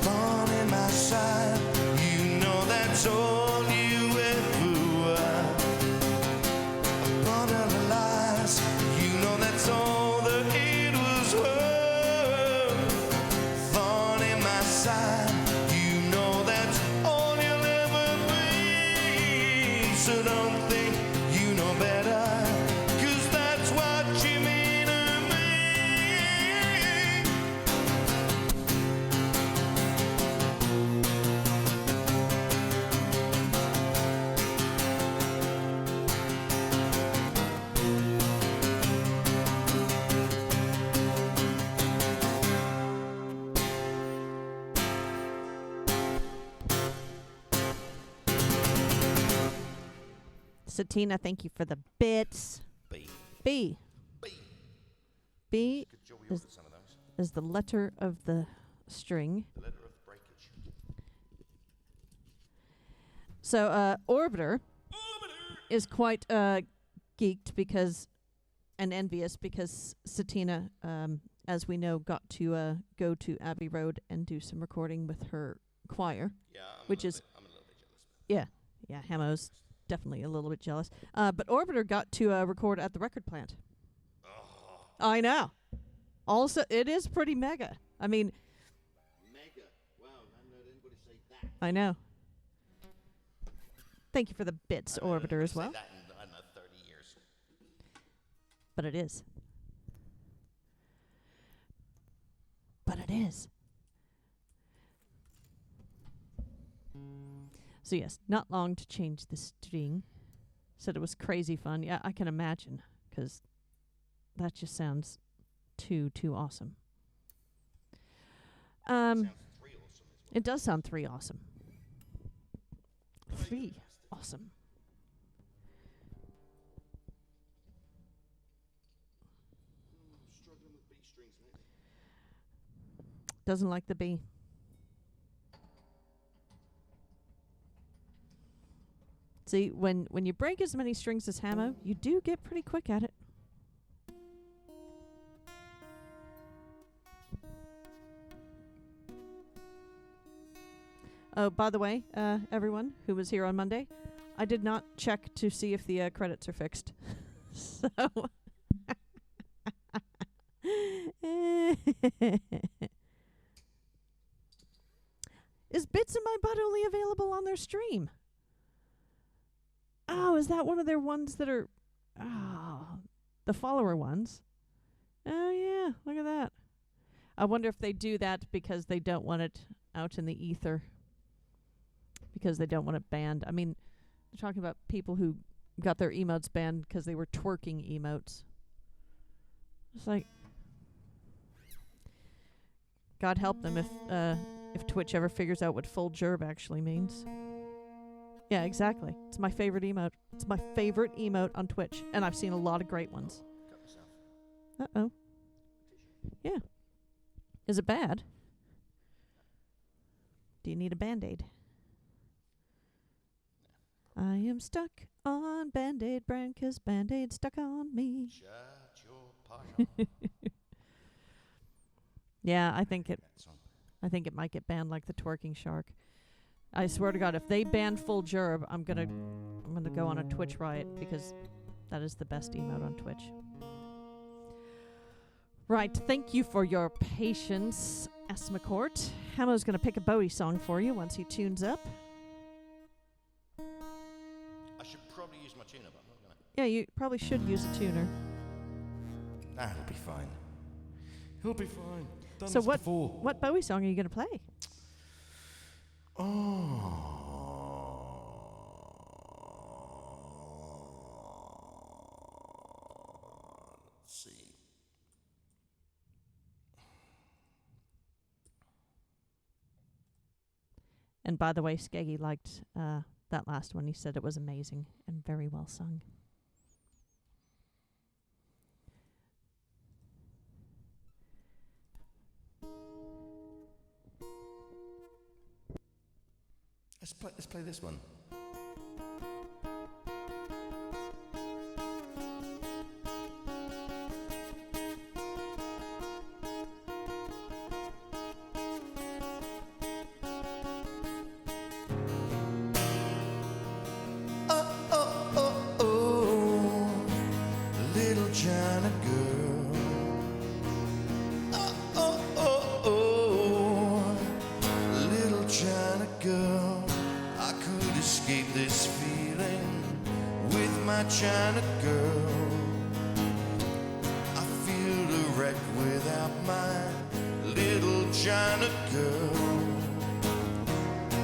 Thorn in my side, you know that's all you ever were. A bundle of lies, you know that's all that it was worth. Thorn in my side, you know that's all you'll ever be. So don't think you know better, 'cause that's what you mean to me. Satina, thank you for the bits. B. B. B. B Good job we ordered some of those. is the letter of the string. The letter of breakage. So, Orbiter is quite geeked because and envious because Satina, as we know, got to go to Abbey Road and do some recording with her choir. Yeah, Which is- I'm a little bit jealous. Yeah, Hammo's definitely a little bit jealous. But Orbiter got to record at the record plant. Oh, I know. Also, it is pretty mega. I mean, mega. Wow, I haven't heard anybody say that. I know. Thank you for the bits, Orbiter, as well. Say that in, I don't know, 30 years. But it is. But it is. So yes, not long to change the string. Said it was crazy fun. Yeah, I can imagine, 'cause that just sounds too awesome. Sounds 3 awesome as well. It does sound 3 awesome. 3 awesome. Struggling with B strings lately. Doesn't like the B. See, when you break as many strings as Hammo, you do get pretty quick at it. Oh, by the way, everyone who was here on Monday, I did not check to see if the credits are fixed. So... Is Bits in My Butt only available on their stream? Oh, is that one of their ones that are... Oh, the follower ones? Oh, yeah, look at that. I wonder if they do that because they don't want it out in the ether. Because they don't want it banned. I mean, they're talking about people who got their emotes banned because they were twerking emotes. It's like... God help them if Twitch ever figures out what full gerb actually means. Yeah, exactly. It's my favorite emote. It's my favorite emote on Twitch, and I've seen a lot of great ones. Cut myself. Uh-oh. Yeah. Is it bad? Do you need a Band-Aid? I am stuck on Band-Aid brand 'cause Band-Aid stuck on me. Shut your pot on. Yeah, I think That song. it might get banned like the twerking shark. I swear to God, if they ban full gerb, I'm gonna go on a Twitch riot because That is the best emote on Twitch. Right, thank you for your patience, Asmacourt. Hammo's going to pick a Bowie song for you once he tunes up. I should probably use my tuner, but I'm not gonna. Yeah, you probably should use a tuner. Nah, it'll be fine. He'll be fine. Done So this what before. what Bowie song are you going to play? Oh. Let's see. And by the way, Skeggy liked that last one. He said it was amazing and very well sung. Let's play this one. Little China girl. Little China girl. I could escape this feeling with my China girl. I feel a wreck without my little China girl.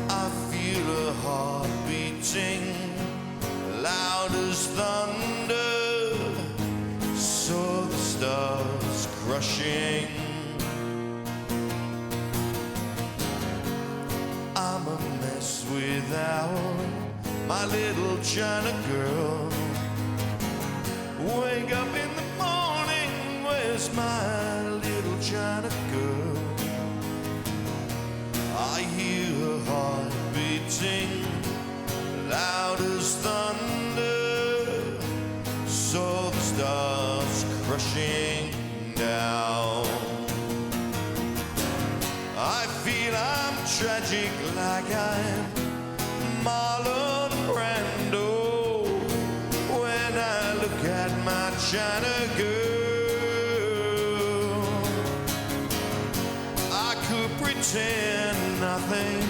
I feel a heart beating loud as thunder. Saw the stars crushing. I'm a mess without my little China girl. Wake up in the morning, where's my little China girl? I hear her heart beating loud as thunder. Saw the stars crushing down. I feel I'm tragic like I'm Marlon Brando when I look at my China girl. I could pretend nothing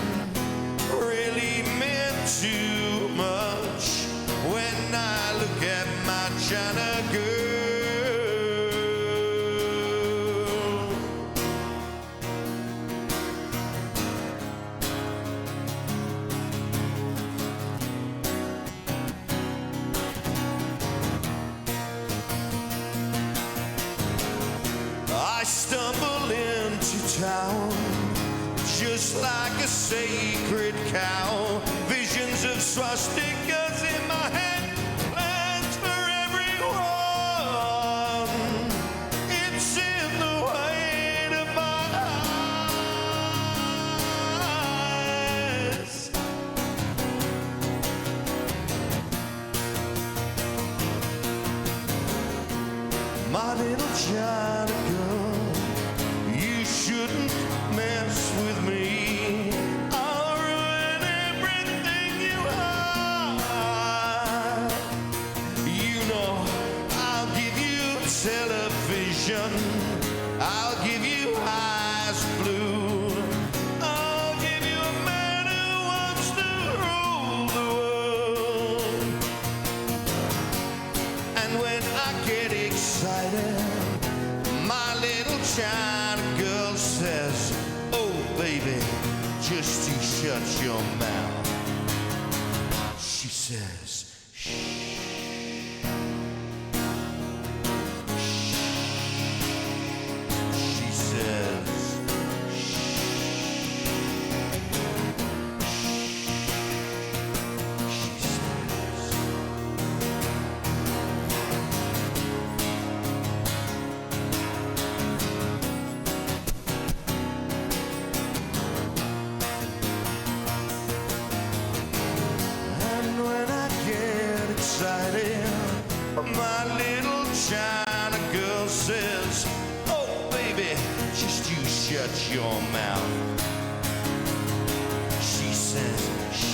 really meant too much when I look at my China girl. I stumble into town just like a sacred cow. Visions of swastikas in my head, plans for everyone. It's in the weight of my eyes. My little China girl, you shouldn't mess with me. I'll ruin everything you are. You know, I'll give you television. I'll give you eyes blue. I'll give you a man who wants to rule the world. And when I get excited, my little China girl says, oh baby, just you shut your mouth. She says, shh. She says, shh. She says, and when I get excited, my little China girl says, oh baby, just you shut your mouth. She says, shh.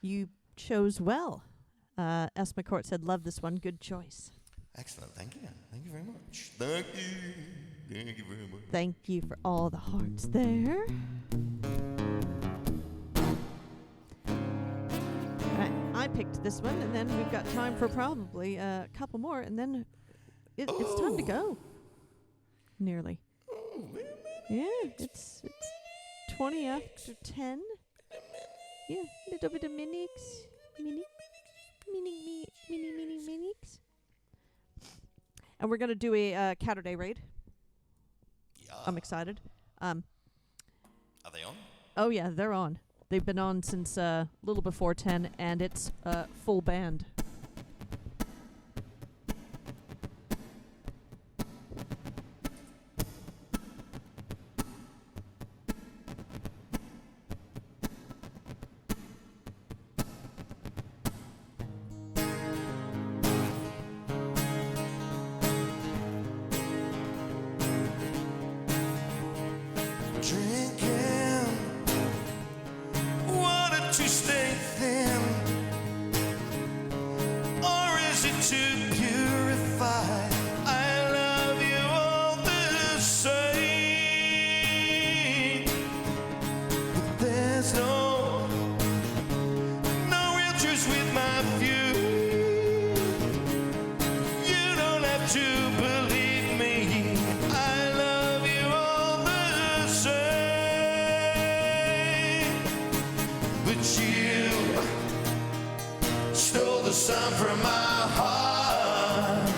You chose well. S. McCourt said, love this one. Good choice. Excellent. Thank you. Thank you very much. Thank you. Thank you very much. Thank you for all the hearts there. I picked this one, and then we've got time for probably a couple more, and then it's time to go. Nearly. Yeah, it's 20 after 10. Yeah, little bit of mini. And we're going to do a Catterday raid. Yeah. I'm excited. Are they on? Oh, yeah, they're on. They've been on since a little before 10, and it's full band. Drinking water to stay thin, or is it to purify? I love you all the same, but there's no real truth with my view. You don't have to believe me. I love you all the same, but you stole the sun from my heart.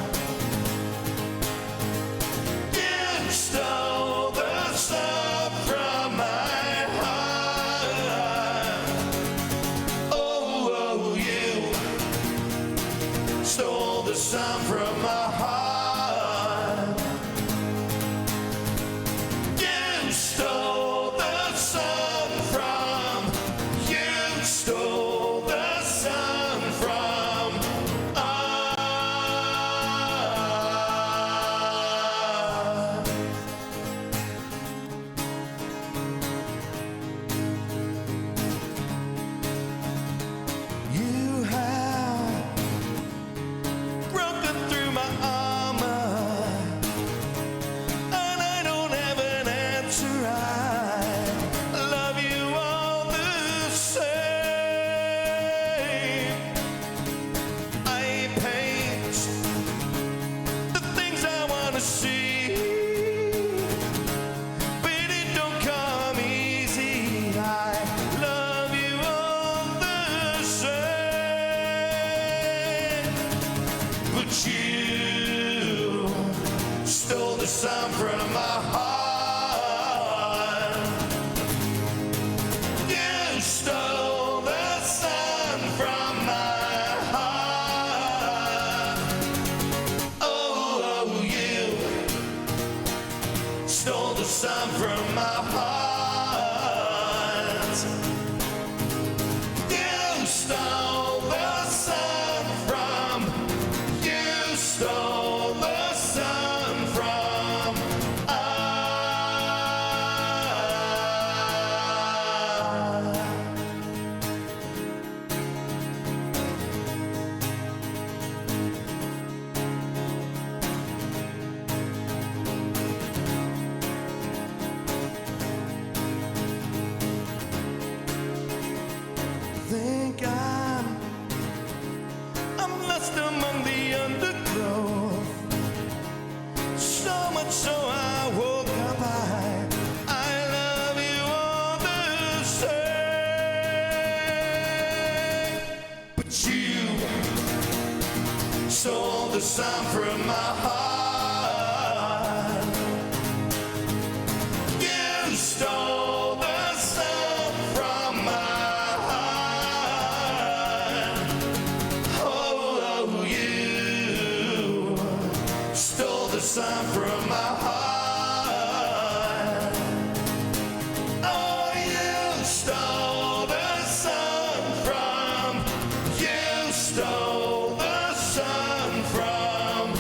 You stole the sun from my heart. Oh, you stole the sun from my heart. You stole the sun from. You stole the sun from. You have broken through my armor, and I don't have an answer. I love you all the same. I paint the things I want to see, but it don't come easy. I love you all the same, but you stole the sun from my heart. You stole the sun from my heart. Oh, you stole the sun from my heart. You stole the sun from. You stole the sun from. Think I'm lost among the undergrowth. So much so I woke up high. I love you all the same, but you stole the sun from my heart. You stole the sun from my heart. Oh, you stole the sun from my heart. Oh, you stole the sun from. You stole the sun from.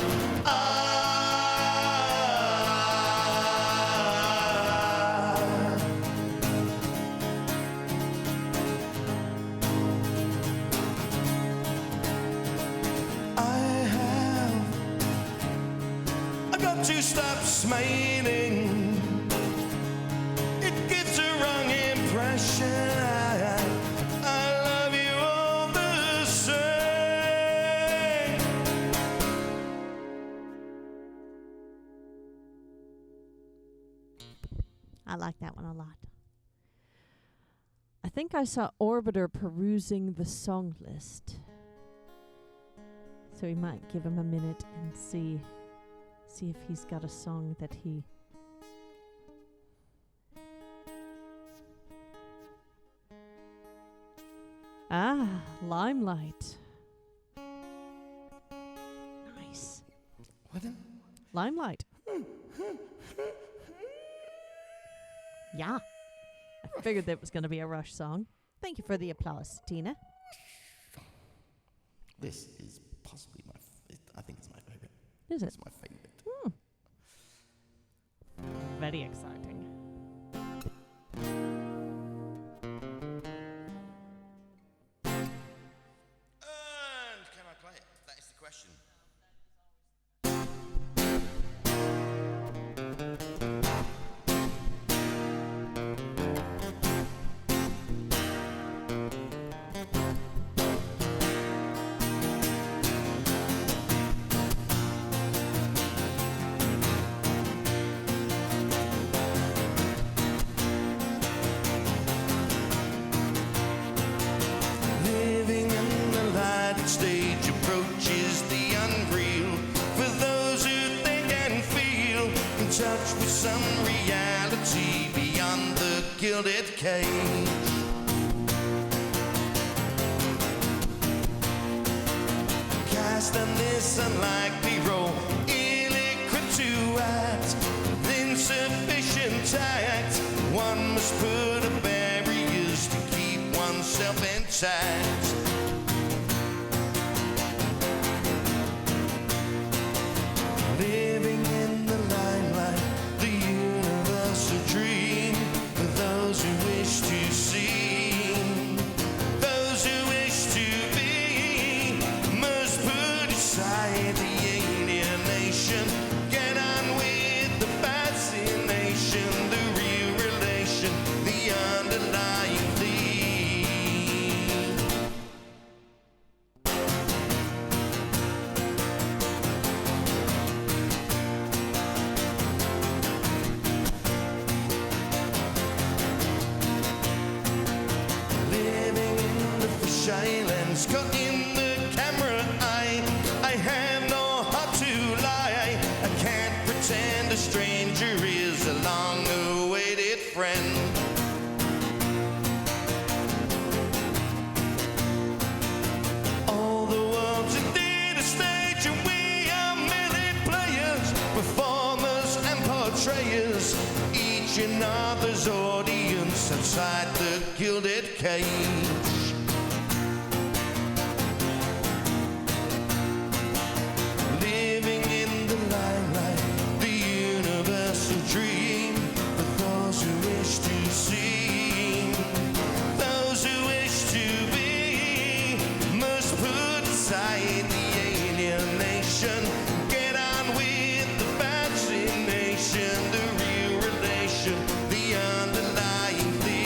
smiling. It gives a wrong impression. I love you all the same. I like that one a lot. I think I saw Orbiter perusing the song list. So we might give him a minute and see if he's got a song that he... Ah, Limelight. Nice. What? Limelight. Yeah. I figured that was going to be a Rush song. Thank you for the applause, Tina. This is possibly I think it's my favorite. Is it? It's my favorite. Very exciting. And can I play it? That is the question. Living in the lighted stage approaches the unreal. For those who think and feel in touch with some reality beyond the gilded cage. Cast on this unlikely role, ill-equipped to act with insufficient tact. One must put up barriers to keep oneself intact. Living in the limelight, the universal dream for those who wish to see. Those who wish to be must put aside the alienation. Get on with the fascination, the real relation, the underlying theme. Living in the fish islands, caught in the camera eye. I have no heart to lie. I can't pretend a stranger is a long-awaited friend. All the world's indeed a stage, and we are merely players, performers and portrayers, each another's audience outside the gilded cage. Living in the limelight, the universal dream for those who wish to see. Those who wish to be must put aside the alienation. Get on with the fascination, the real relation, the underlying theme.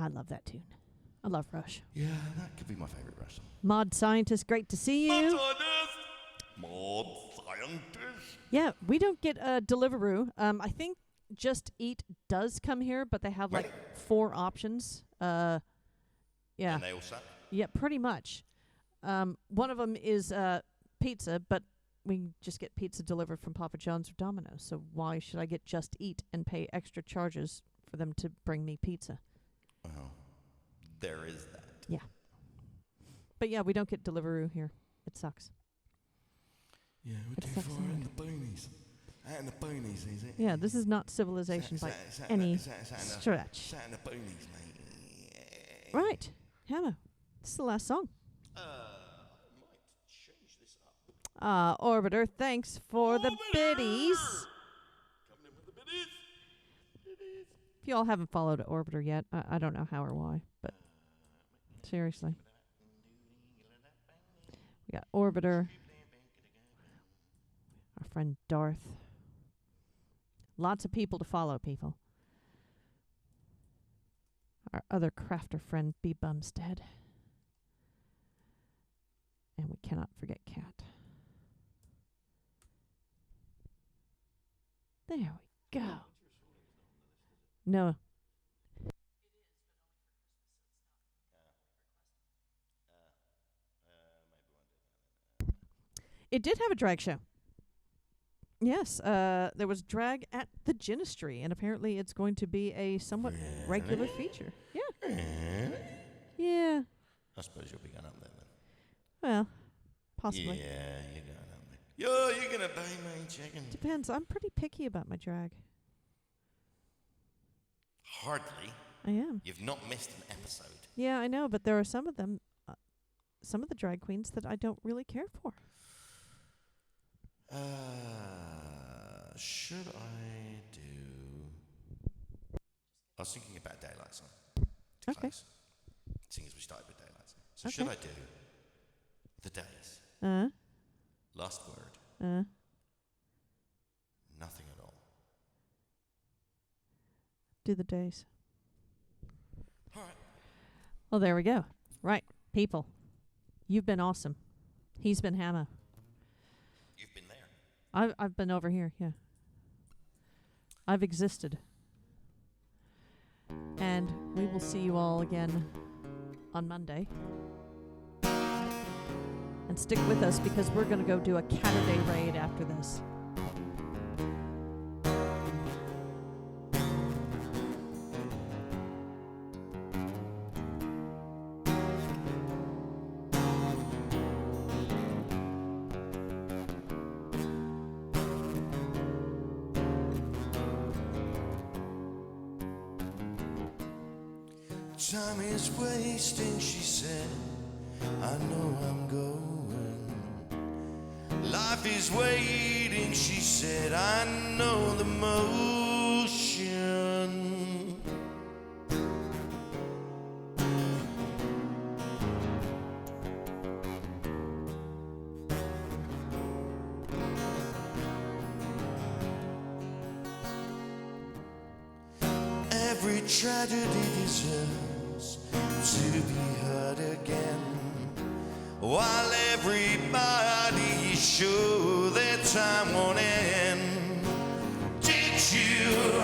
I love that tune. I love Rush. Yeah, that could be my favorite Rush song. Mod Scientist, great to see you. Mod Scientist. Yeah, we don't get Deliveroo. I think Just Eat does come here, but they have like 4 options. Yeah. And they all suck. Yeah, pretty much. One of them is pizza, but we just get pizza delivered from Papa John's or Domino's. So why should I get Just Eat and pay extra charges for them to bring me pizza? Well, there is that. Yeah. But yeah, we don't get Deliveroo here. It sucks. Yeah, we're It too sucks far anyway. in the boonies. Out in the boonies, is it? Yeah, this is not civilization by any stretch. Out in the boonies, mate. Right. Hammo, this is the last song. Might change this up. Orbiter, thanks for the biddies. Coming in with the biddies. Biddies. If you all haven't followed Orbiter yet, I don't know how or why, but seriously. We got Orbiter, our friend Darth. Lots of people to follow, people. Our other crafter friend, B. Bumstead. And we cannot forget Cat. There we go. No. It did have a drag show. Yes, there was drag at the Ginistry, and apparently it's going to be a somewhat regular feature. Yeah. Yeah. I suppose you'll be going up there then. Well, possibly. Yeah, you're going up there. You're going to pay me, chicken. Depends. I'm pretty picky about my drag. Hardly. I am. You've not missed an episode. Yeah, I know, but there are some of them, some of the drag queens that I don't really care for. Should I do... I was thinking about Daylytes on. Okay. Close. Seeing as we started with Daylytes. So Okay. should I do the days? Last word. Nothing at all. Do the days. All right. Well, there we go. Right, people. You've been awesome. He's been Hammo. You've been there. I've been over here, yeah. I've existed. And we will see you all again on Monday. And stick with us because we're going to go do a Catterday raid after this. Time is wasting, she said. I know I'm going. Life is waiting, she said. I know the motion. Every tragedy deserves to be heard again, while everybody sure their time won't end. Did you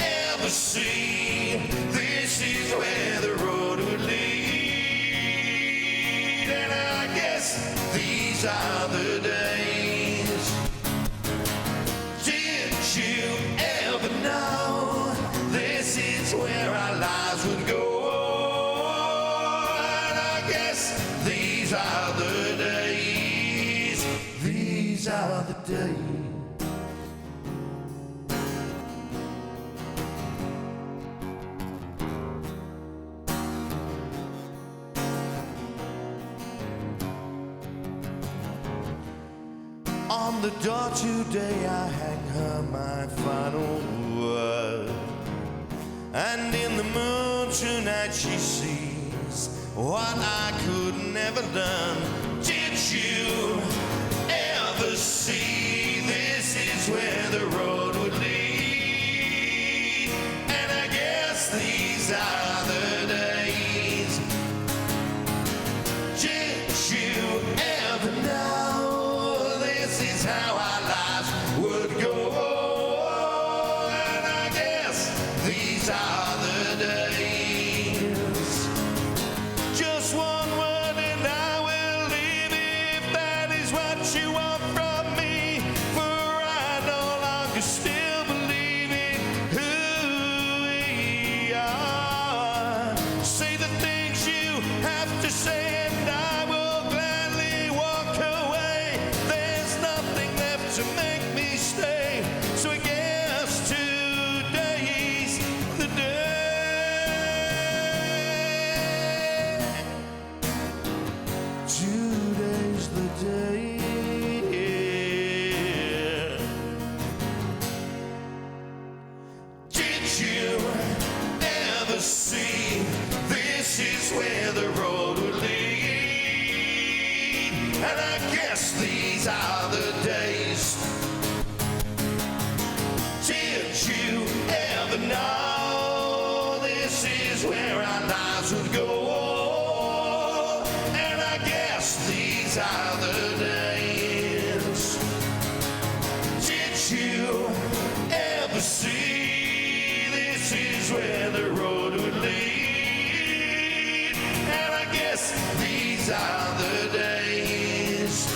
ever see this is where the road would lead? And I guess these are the days. Did you ever know this is where our lives would go? And I guess these are the days. These are the days. On the door today I hang her my final word, and in the moon tonight she sees what I could never learn. Did you ever see this is where the road would lead? And I guess these are the days. what you want from me, for I no longer still believe in who we are. Say the things you have to say and I will gladly walk away. There's nothing left to make me stay, so I guess today's the day. Today's the day. Did you ever see this is where the road would lead? And I guess these are the days. Did you ever know this is where our lives would go? And I guess these are the days. Did you ever see this is where the road would lead? And I guess these are the days.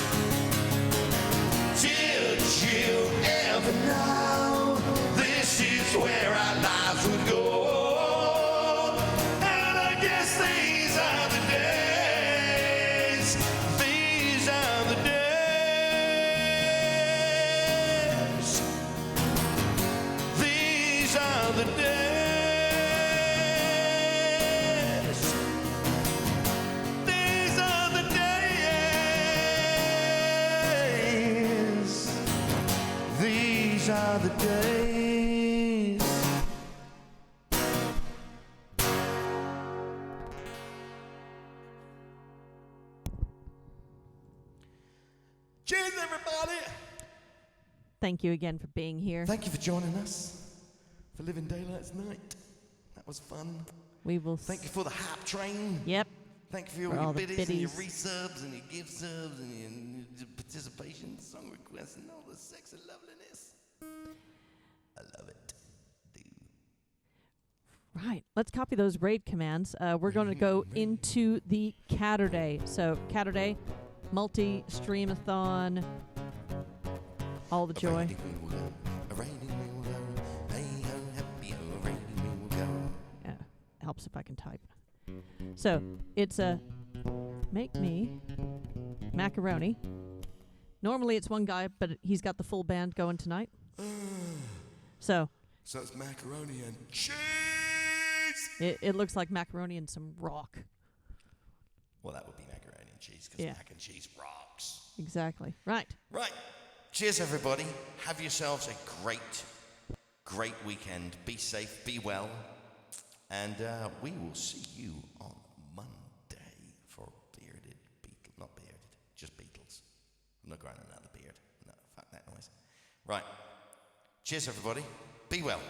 Did you ever know this is where our lives would go? And I guess these are the days. These are the days. These are the days. These are the days. These are the days. Cheers, everybody. Thank you again for being here. Thank you for joining us for Living Daylights Night. That was fun. We will. Thank you for the hype train. Yep. Thank you For for all your the biddies and your biddies. resubs and your gift subs and your participation, song requests, and all the sex and loveliness. I love it, dude. Right. Let's copy those raid commands. We're going to go into the Catterday. So Catterday, multi-streamathon, all the joy. A rainy we will go. A rainy we will go. Hey ho, happy ho, a rainy we will go. Yeah, helps if I can type. So it's a make me macaroni. Normally it's one guy, but he's got the full band going tonight. So So it's macaroni and cheese. it looks like macaroni and some rock. Well, that would be macaroni and cheese because Yeah. mac and cheese rocks. Exactly. Right. Right. Cheers, everybody. Have yourselves a great, great weekend. Be safe, be well. And we will see you on Monday for bearded Beatles. Not bearded, just Beatles. I'm not growing another beard. No, fuck that noise. Right. Cheers, everybody. Be well.